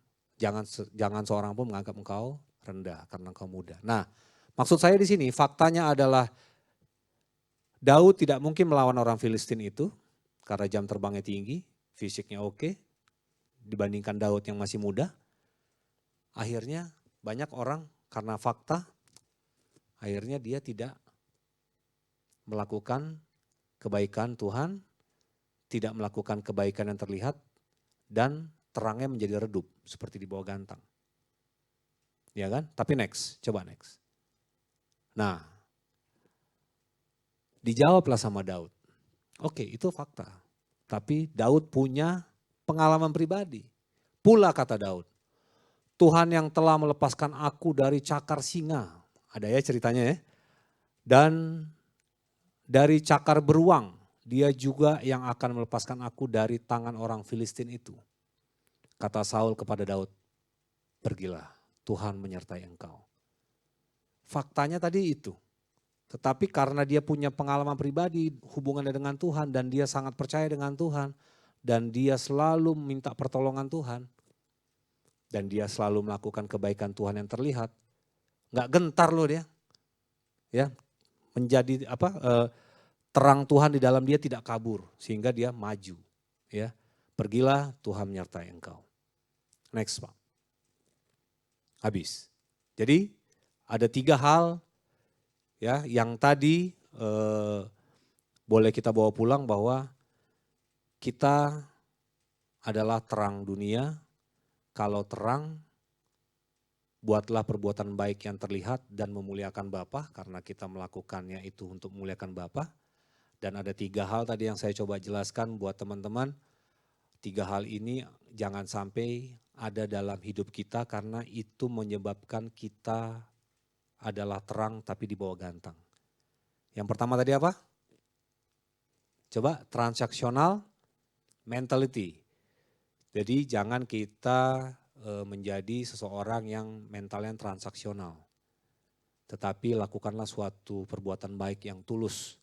menganggap engkau rendah karena engkau muda. Nah, maksud saya di sini faktanya adalah Daud tidak mungkin melawan orang Filistin itu karena jam terbangnya tinggi, fisiknya oke. Dibandingkan Daud yang masih muda, akhirnya banyak orang karena fakta, akhirnya dia tidak melakukan kebaikan Tuhan, tidak melakukan kebaikan yang terlihat, dan terangnya menjadi redup seperti di bawah gantang. Ya kan? Tapi coba next. Nah, dijawablah sama Daud. Oke, itu fakta. Tapi Daud punya pengalaman pribadi. Pula kata Daud, Tuhan yang telah melepaskan aku dari cakar singa. Ada ya ceritanya ya. Dan dari cakar beruang, dia juga yang akan melepaskan aku dari tangan orang Filistin itu. Kata Saul kepada Daud, pergilah, Tuhan menyertai engkau. Faktanya tadi itu. Tetapi karena dia punya pengalaman pribadi, hubungannya dengan Tuhan, dan dia sangat percaya dengan Tuhan, dan dia selalu minta pertolongan Tuhan. Dan dia selalu melakukan kebaikan Tuhan yang terlihat. Nggak gentar loh dia. Ya, menjadi terang Tuhan di dalam dia tidak kabur. Sehingga dia maju. Ya, pergilah Tuhan menyertai engkau. Next Pak. Habis. Jadi ada 3 hal ya yang tadi boleh kita bawa pulang bahwa kita adalah terang dunia. Kalau terang, buatlah perbuatan baik yang terlihat dan memuliakan Bapa, karena kita melakukannya itu untuk memuliakan Bapa. Dan ada 3 hal tadi yang saya coba jelaskan buat teman-teman. 3 hal ini jangan sampai ada dalam hidup kita karena itu menyebabkan kita adalah terang tapi di bawah gantang. Yang pertama tadi apa? Coba transaksional mentality. Jadi jangan kita menjadi seseorang yang mentalnya transaksional. Tetapi lakukanlah suatu perbuatan baik yang tulus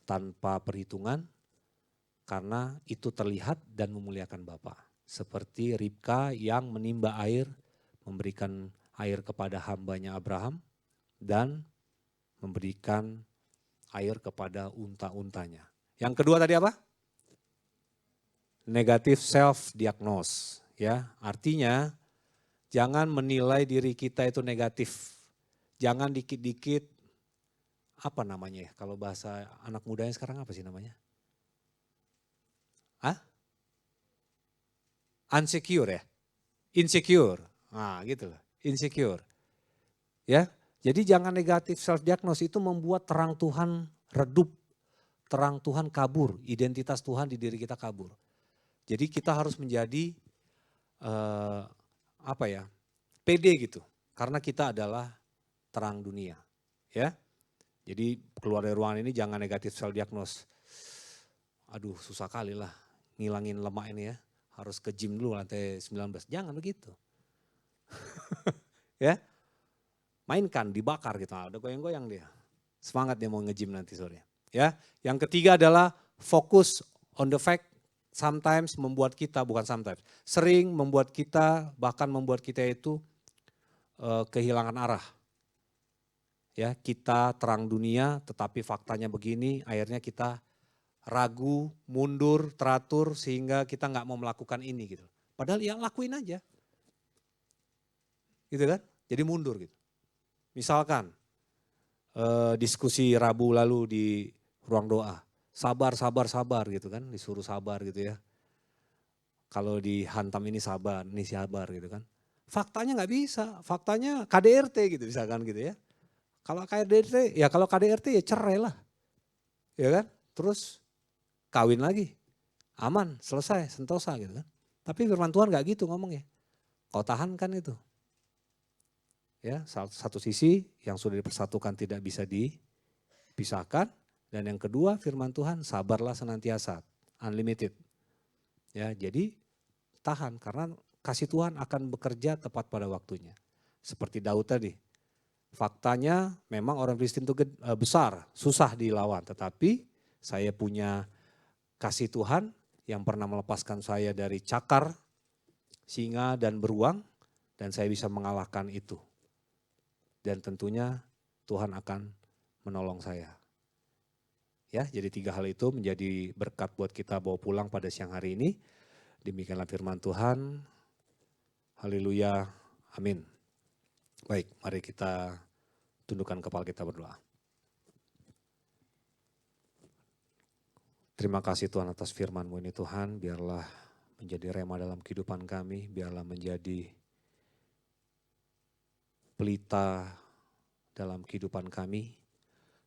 tanpa perhitungan karena itu terlihat dan memuliakan Bapa. Seperti Ribka yang menimba air, memberikan air kepada hambanya Abraham dan memberikan air kepada unta-untanya. Yang kedua tadi apa? Negatif self diagnose, ya. Artinya jangan menilai diri kita itu negatif. Jangan dikit-dikit apa namanya ya? Kalau bahasa anak mudanya sekarang apa sih namanya? Insecure ya? Insecure. Nah, gitu loh. Insecure. Ya. Jadi jangan negatif self diagnose, itu membuat terang Tuhan redup. Terang Tuhan kabur, identitas Tuhan di diri kita kabur. Jadi kita harus menjadi pede gitu. Karena kita adalah terang dunia, ya. Jadi keluar dari ruangan ini jangan negatif self diagnose. Aduh, susah kali lah ngilangin lemak ini ya. Harus ke gym dulu lantai 19. Jangan begitu. Ya. Mainkan, dibakar gitu. Ada goyang-goyang dia. Semangat dia mau nge-gym nanti sore. Ya. Yang ketiga adalah fokus on the fact sometimes membuat kita, bukan sometimes, sering membuat kita, bahkan membuat kita itu kehilangan arah. Ya, kita terang dunia tetapi faktanya begini, akhirnya kita ragu, mundur, teratur sehingga kita nggak mau melakukan ini gitu. Padahal ya lakuin aja. Gitu kan? Jadi mundur gitu. Misalkan diskusi Rabu lalu di ruang doa. Sabar gitu kan, disuruh sabar gitu ya. Kalau dihantam ini sabar gitu kan. Faktanya nggak bisa, faktanya KDRT gitu misalkan gitu ya. Kalau KDRT ya cerai lah. Ya kan? Terus kawin lagi. Aman, selesai, sentosa gitu kan. Tapi firman Tuhan nggak gitu ngomongnya. Kau tahan kan itu. Ya, satu sisi yang sudah dipersatukan tidak bisa dipisahkan, dan yang kedua firman Tuhan sabarlah senantiasa, unlimited. Ya, jadi tahan karena kasih Tuhan akan bekerja tepat pada waktunya. Seperti Daud tadi. Faktanya memang orang Kristen itu besar, susah dilawan, tetapi saya punya kasih Tuhan yang pernah melepaskan saya dari cakar, singa dan beruang, dan saya bisa mengalahkan itu. Dan tentunya Tuhan akan menolong saya. Ya, jadi 3 hal itu menjadi berkat buat kita bawa pulang pada siang hari ini. Demikianlah firman Tuhan. Haleluya. Amin. Baik, mari kita tundukkan kepala kita berdoa. Terima kasih Tuhan atas firman-Mu ini Tuhan. Biarlah menjadi rema dalam kehidupan kami. Biarlah menjadi pelita dalam kehidupan kami,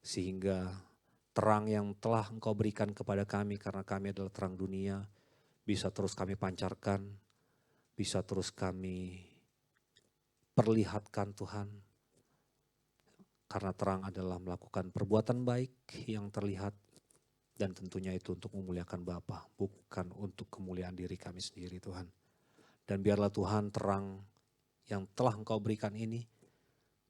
sehingga terang yang telah Engkau berikan kepada kami karena kami adalah terang dunia, bisa terus kami pancarkan, bisa terus kami perlihatkan Tuhan. Karena terang adalah melakukan perbuatan baik yang terlihat, dan tentunya itu untuk memuliakan Bapa, bukan untuk kemuliaan diri kami sendiri Tuhan. Dan biarlah Tuhan terang yang telah Engkau berikan ini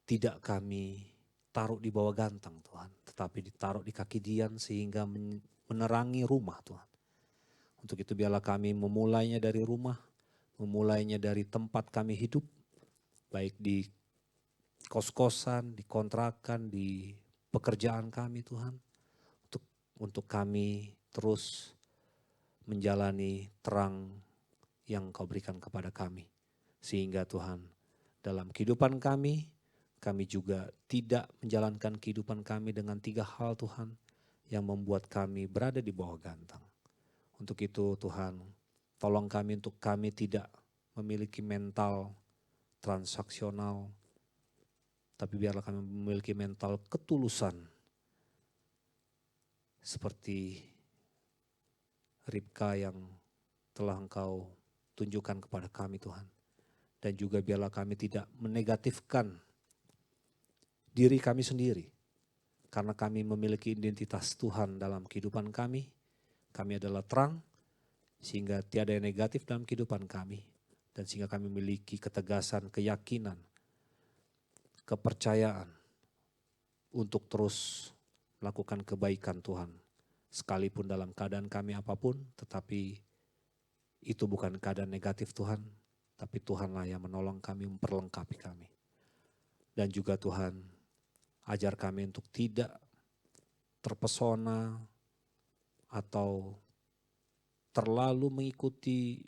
tidak kami taruh di bawah gantang Tuhan, tetapi ditaruh di kaki dian sehingga menerangi rumah Tuhan. Untuk itu biarlah kami memulainya dari rumah, memulainya dari tempat kami hidup, baik di kos-kosan, di kontrakan, di pekerjaan kami Tuhan. Untuk kami terus menjalani terang yang Kau berikan kepada kami. Sehingga Tuhan dalam kehidupan kami juga tidak menjalankan kehidupan kami dengan 3 hal Tuhan yang membuat kami berada di bawah gantang. Untuk itu Tuhan, tolong kami untuk kami tidak memiliki mental transaksional, tapi biarlah kami memiliki mental ketulusan. Seperti Ribka yang telah Engkau tunjukkan kepada kami Tuhan. Dan juga biarlah kami tidak menegatifkan diri kami sendiri. Karena kami memiliki identitas Tuhan dalam kehidupan kami. Kami adalah terang, sehingga tiada yang negatif dalam kehidupan kami. Dan sehingga kami memiliki ketegasan, keyakinan, kepercayaan untuk terus melakukan kebaikan Tuhan. Sekalipun dalam keadaan kami apapun, tetapi itu bukan keadaan negatif Tuhan, tapi Tuhanlah yang menolong kami, memperlengkapi kami. Dan juga Tuhan, ajar kami untuk tidak terpesona atau terlalu mengikuti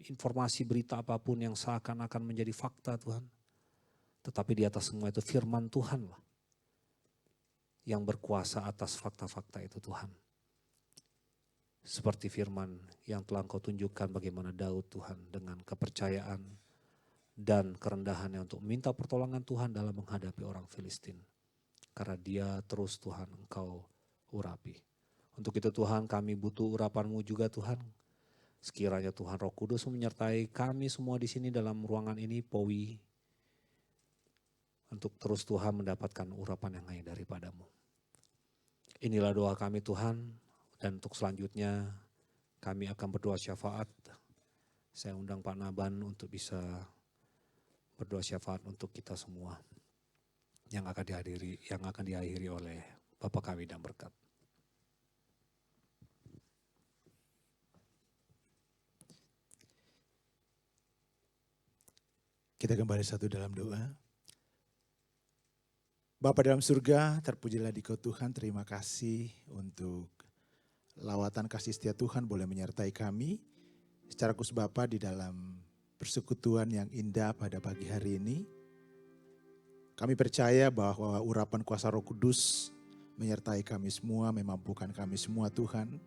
informasi berita apapun yang seakan-akan menjadi fakta Tuhan. Tetapi di atas semua itu firman Tuhanlah yang berkuasa atas fakta-fakta itu Tuhan. Seperti firman yang telah Engkau tunjukkan bagaimana Daud Tuhan dengan kepercayaan dan kerendahannya untuk minta pertolongan Tuhan dalam menghadapi orang Filistin. Karena dia terus Tuhan Engkau urapi. Untuk itu Tuhan kami butuh urapan-Mu juga Tuhan. Sekiranya Tuhan Roh Kudus menyertai kami semua di sini dalam ruangan ini, POWI. Untuk terus Tuhan mendapatkan urapan yang hanya daripada-Mu. Inilah doa kami Tuhan. Dan untuk selanjutnya kami akan berdoa syafaat. Saya undang Pak Naban untuk bisa berdoa syafaat untuk kita semua yang akan diakhiri oleh Bapak kami dan berkat. Kita kembali satu dalam doa. Bapa dalam surga, terpujilah Dikau Tuhan, terima kasih untuk lawatan kasih setia Tuhan boleh menyertai kami secara khusus Bapa di dalam persekutuan yang indah pada pagi hari ini. Kami percaya bahwa urapan kuasa Roh Kudus menyertai kami semua, memampukan kami semua Tuhan,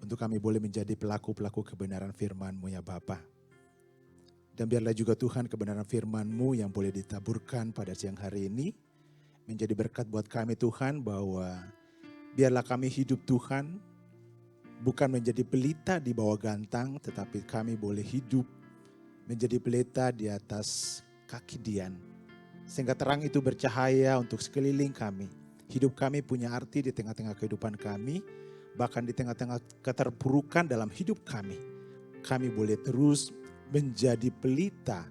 untuk kami boleh menjadi pelaku-pelaku kebenaran firman-Mu ya Bapa. Dan biarlah juga Tuhan kebenaran firman-Mu yang boleh ditaburkan pada siang hari ini, menjadi berkat buat kami Tuhan, bahwa biarlah kami hidup Tuhan, bukan menjadi pelita di bawah gantang, tetapi kami boleh hidup menjadi pelita di atas kaki Dian. Sehingga terang itu bercahaya untuk sekeliling kami. Hidup kami punya arti di tengah-tengah kehidupan kami, bahkan di tengah-tengah keterpurukan dalam hidup kami. Kami boleh terus menjadi pelita,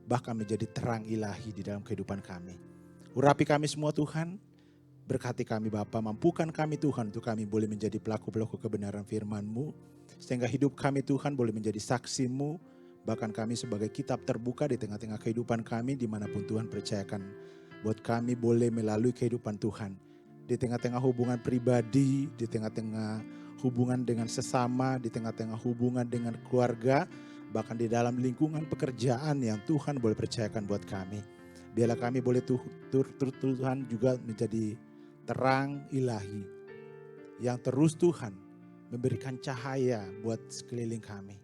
bahkan menjadi terang ilahi di dalam kehidupan kami. Urapi kami semua Tuhan. Berkati kami Bapa, mampukan kami Tuhan untuk kami boleh menjadi pelaku-pelaku kebenaran firman-Mu. Sehingga hidup kami Tuhan boleh menjadi saksi-Mu. Bahkan kami sebagai kitab terbuka di tengah-tengah kehidupan kami dimanapun Tuhan percayakan. Buat kami boleh melalui kehidupan Tuhan. Di tengah-tengah hubungan pribadi, di tengah-tengah hubungan dengan sesama, di tengah-tengah hubungan dengan keluarga. Bahkan di dalam lingkungan pekerjaan yang Tuhan boleh percayakan buat kami. Biarlah kami boleh Tuhan juga menjadi terang ilahi yang terus Tuhan memberikan cahaya buat sekeliling kami.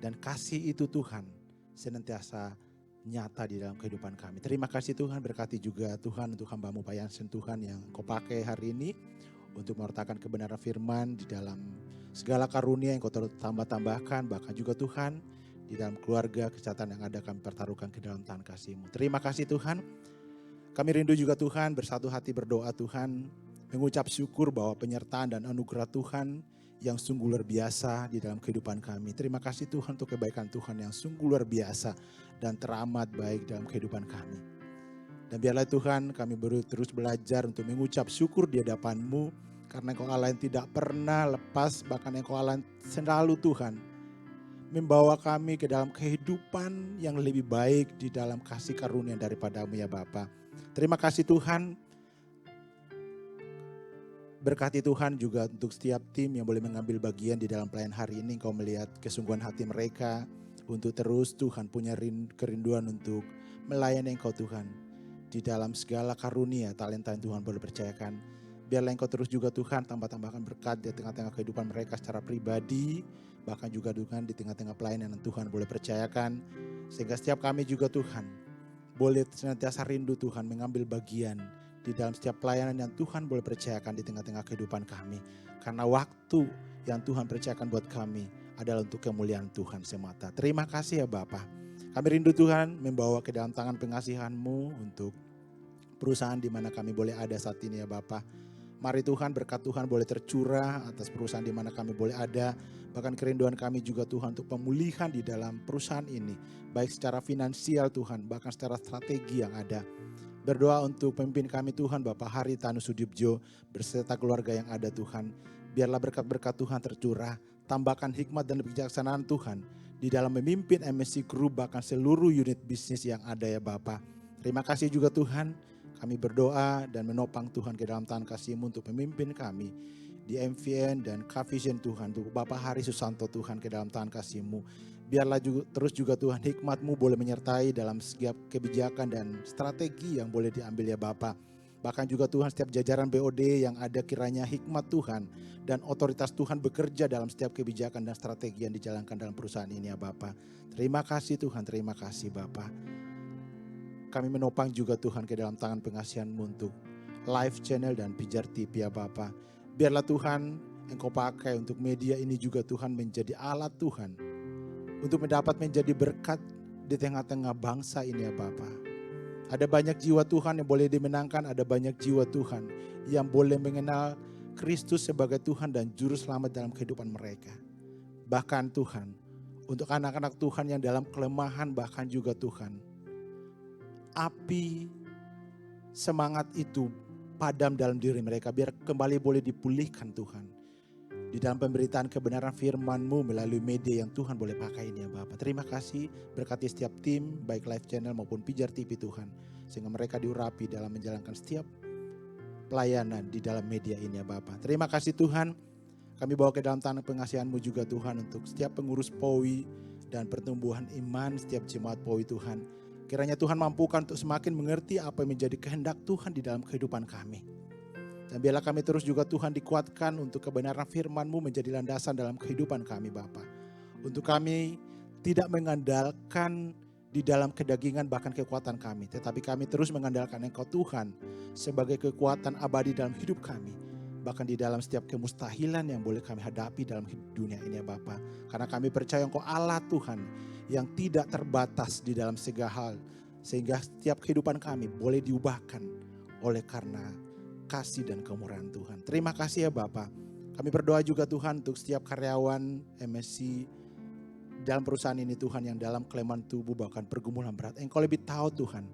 Dan kasih itu Tuhan senantiasa nyata di dalam kehidupan kami. Terima kasih Tuhan, berkati juga Tuhan untuk hamba-Mu Pak Yansen Tuhan yang Kau pakai hari ini untuk mewartakan kebenaran firman di dalam segala karunia yang Kau tambah-tambahkan. Bahkan juga Tuhan di dalam keluarga, kesehatan yang ada kami pertaruhkan ke dalam tangan kasih-Mu. Terima kasih Tuhan. Kami rindu juga Tuhan bersatu hati berdoa Tuhan. Mengucap syukur bahwa penyertaan dan anugerah Tuhan yang sungguh luar biasa di dalam kehidupan kami. Terima kasih Tuhan untuk kebaikan Tuhan yang sungguh luar biasa dan teramat baik dalam kehidupan kami. Dan biarlah Tuhan kami terus belajar untuk mengucap syukur di hadapan-Mu. Karena Engkau Allah yang tidak pernah lepas, bahkan Engkau Allah yang selalu Tuhan membawa kami ke dalam kehidupan yang lebih baik di dalam kasih karunia daripada-Mu ya Bapa. Terima kasih Tuhan. Berkati Tuhan juga untuk setiap tim yang boleh mengambil bagian di dalam pelayan hari ini. Engkau melihat kesungguhan hati mereka untuk terus Tuhan punya kerinduan untuk melayani Engkau Tuhan. Di dalam segala karunia, talenta yang Tuhan boleh percayakan. Biarlah Engkau terus juga Tuhan tambah-tambahkan berkat di tengah-tengah kehidupan mereka secara pribadi. Bahkan juga Tuhan di tengah-tengah pelayanan yang Tuhan boleh percayakan. Sehingga setiap kami juga Tuhan boleh senantiasa rindu Tuhan mengambil bagian di dalam setiap pelayanan yang Tuhan boleh percayakan di tengah-tengah kehidupan kami. Karena waktu yang Tuhan percayakan buat kami adalah untuk kemuliaan Tuhan semata. Terima kasih ya Bapa. Kami rindu Tuhan membawa ke dalam tangan pengasihan-Mu untuk perusahaan di mana kami boleh ada saat ini ya Bapa. Mari Tuhan, berkat Tuhan boleh tercurah atas perusahaan di mana kami boleh ada. Bahkan kerinduan kami juga Tuhan untuk pemulihan di dalam perusahaan ini. Baik secara finansial Tuhan, bahkan secara strategi yang ada. Berdoa untuk pemimpin kami Tuhan, Bapak Hari Tanu Sudibjo, berserta keluarga yang ada Tuhan. Biarlah berkat-berkat Tuhan tercurah. Tambahkan hikmat dan kebijaksanaan Tuhan di dalam memimpin MSC Group, bahkan seluruh unit bisnis yang ada ya Bapak. Terima kasih juga Tuhan. Kami berdoa dan menopang Tuhan ke dalam tangan kasih-Mu untuk pemimpin kami di MVN dan K-Vision Tuhan. Untuk Bapak Hari Susanto Tuhan ke dalam tangan kasih-Mu. Biarlah terus juga Tuhan hikmat-Mu boleh menyertai dalam setiap kebijakan dan strategi yang boleh diambil ya Bapak. Bahkan juga Tuhan setiap jajaran BOD yang ada kiranya hikmat Tuhan dan otoritas Tuhan bekerja dalam setiap kebijakan dan strategi yang dijalankan dalam perusahaan ini ya Bapak. Terima kasih Tuhan, terima kasih Bapak. Kami menopang juga Tuhan ke dalam tangan pengasihan-Mu untuk live channel dan Pijar TV ya Bapa. Biarlah Tuhan Engkau pakai untuk media ini juga Tuhan menjadi alat Tuhan. Untuk mendapat menjadi berkat di tengah-tengah bangsa ini ya Bapa. Ada banyak jiwa Tuhan yang boleh dimenangkan, ada banyak jiwa Tuhan yang boleh mengenal Kristus sebagai Tuhan dan Juru Selamat dalam kehidupan mereka. Bahkan Tuhan, untuk anak-anak Tuhan yang dalam kelemahan bahkan juga Tuhan, api semangat itu padam dalam diri mereka. Biar kembali boleh dipulihkan Tuhan. Di dalam pemberitaan kebenaran firman-Mu melalui media yang Tuhan boleh pakai ini ya Bapak. Terima kasih berkati setiap tim baik live channel maupun Pijar TV Tuhan. Sehingga mereka diurapi dalam menjalankan setiap pelayanan di dalam media ini ya Bapak. Terima kasih Tuhan. Kami bawa ke dalam tangan pengasihan-Mu juga Tuhan untuk setiap pengurus POWI dan pertumbuhan iman setiap jemaat POWI Tuhan. Kiranya Tuhan mampukan untuk semakin mengerti apa yang menjadi kehendak Tuhan di dalam kehidupan kami. Dan biarlah kami terus juga Tuhan dikuatkan untuk kebenaran firman-Mu menjadi landasan dalam kehidupan kami Bapa. Untuk kami tidak mengandalkan di dalam kedagingan bahkan kekuatan kami. Tetapi kami terus mengandalkan Engkau Tuhan sebagai kekuatan abadi dalam hidup kami. Bahkan di dalam setiap kemustahilan yang boleh kami hadapi dalam dunia ini ya Bapa. Karena kami percaya Engkau Allah Tuhan yang tidak terbatas di dalam segala hal. Sehingga setiap kehidupan kami boleh diubahkan oleh karena kasih dan kemurahan Tuhan. Terima kasih ya Bapa. Kami berdoa juga Tuhan untuk setiap karyawan MSC dalam perusahaan ini Tuhan yang dalam kelemahan tubuh bahkan pergumulan berat. Engkau lebih tahu Tuhan.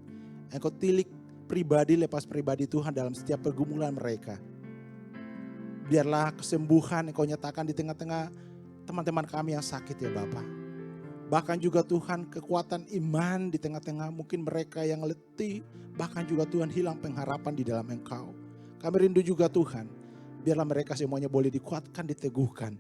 Engkau tilik pribadi lepas pribadi Tuhan dalam setiap pergumulan mereka. Biarlah kesembuhan Engkau nyatakan di tengah-tengah teman-teman kami yang sakit ya Bapa. Bahkan juga Tuhan kekuatan iman di tengah-tengah mungkin mereka yang letih. Bahkan juga Tuhan hilang pengharapan di dalam Engkau. Kami rindu juga Tuhan. Biarlah mereka semuanya boleh dikuatkan, diteguhkan.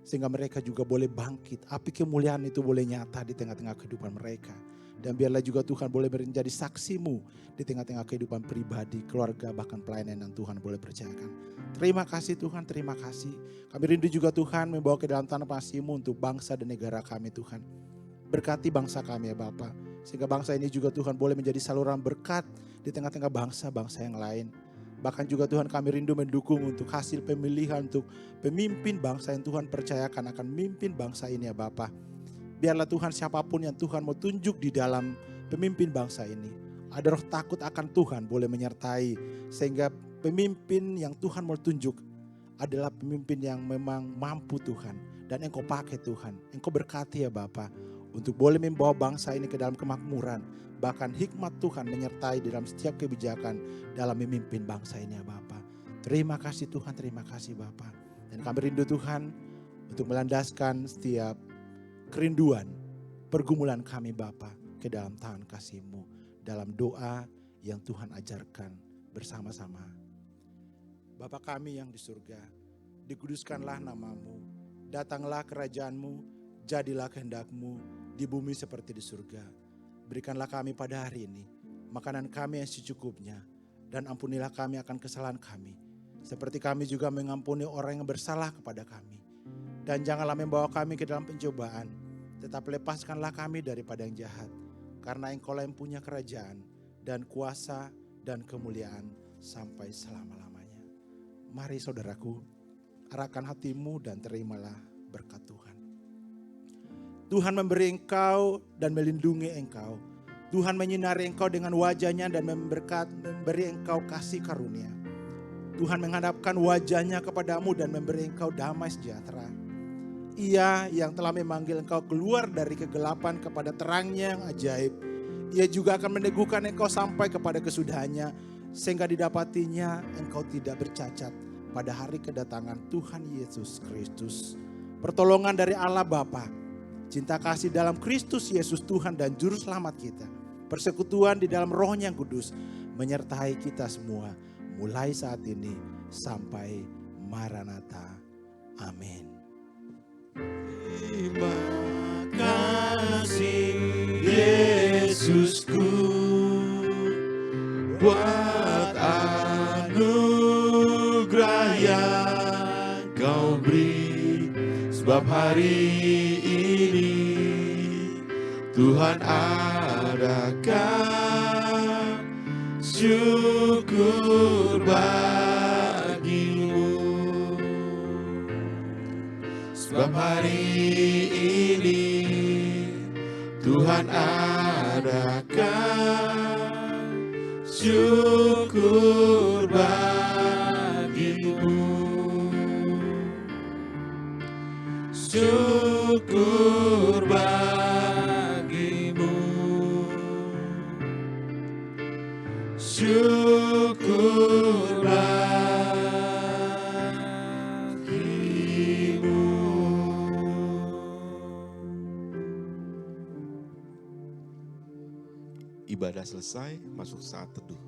Sehingga mereka juga boleh bangkit. Api kemuliaan itu boleh nyata di tengah-tengah kehidupan mereka. Dan biarlah juga Tuhan boleh menjadi saksi-Mu di tengah-tengah kehidupan pribadi, keluarga, bahkan pelayanan yang Tuhan boleh percayakan. Terima kasih Tuhan, terima kasih. Kami rindu juga Tuhan membawa ke dalam tanah kasih-Mu untuk bangsa dan negara kami Tuhan. Berkati bangsa kami ya Bapa. Sehingga bangsa ini juga Tuhan boleh menjadi saluran berkat di tengah-tengah bangsa-bangsa yang lain. Bahkan juga Tuhan kami rindu mendukung untuk hasil pemilihan untuk pemimpin bangsa yang Tuhan percayakan akan memimpin bangsa ini ya Bapa. Biarlah Tuhan siapapun yang Tuhan mau tunjuk di dalam pemimpin bangsa ini. Ada roh takut akan Tuhan boleh menyertai. Sehingga pemimpin yang Tuhan mau tunjuk adalah pemimpin yang memang mampu Tuhan. Dan Engkau pakai Tuhan. Engkau berkati ya Bapa. Untuk boleh membawa bangsa ini ke dalam kemakmuran. Bahkan hikmat Tuhan menyertai dalam setiap kebijakan dalam memimpin bangsa ini ya Bapa. Terima kasih Tuhan, terima kasih Bapa. Dan kami rindu Tuhan untuk melandaskan setiap kerinduan, pergumulan kami Bapa ke dalam tangan kasih-Mu. Dalam doa yang Tuhan ajarkan bersama-sama. Bapa kami yang di surga, dikuduskanlah nama-Mu, datanglah kerajaan-Mu, jadilah kehendak-Mu di bumi seperti di surga. Berikanlah kami pada hari ini makanan kami yang secukupnya, dan ampunilah kami akan kesalahan kami, seperti kami juga mengampuni orang yang bersalah kepada kami. Dan janganlah membawa kami ke dalam pencobaan, tetapi lepaskanlah kami daripada yang jahat. Karena Engkau-lah yang punya kerajaan dan kuasa dan kemuliaan sampai selama-lamanya. Mari saudaraku, arahkan hatimu dan terimalah berkat Tuhan. Tuhan memberi engkau dan melindungi engkau. Tuhan menyinari engkau dengan wajahnya dan memberi engkau kasih karunia. Tuhan menghadapkan wajahnya kepadamu dan memberi engkau damai sejahtera. Ia yang telah memanggil engkau keluar dari kegelapan kepada terangnya yang ajaib. Ia juga akan meneguhkan engkau sampai kepada kesudahannya, sehingga didapatinya engkau tidak bercacat pada hari kedatangan Tuhan Yesus Kristus. Pertolongan dari Allah Bapa, cinta kasih dalam Kristus Yesus Tuhan dan Juru Selamat kita, persekutuan di dalam Roh-Nya yang kudus menyertai kita semua mulai saat ini sampai Maranatha. Amin. Terima kasih Yesusku buat anugerah yang kau beri, sebab hari ini Tuhan adakan syukur bagimu. Sebab hari ini Tuhan adakan syukur bagimu. Syukur bagimu. Syukur bagimu. Ibadah selesai, masuk saat teduh.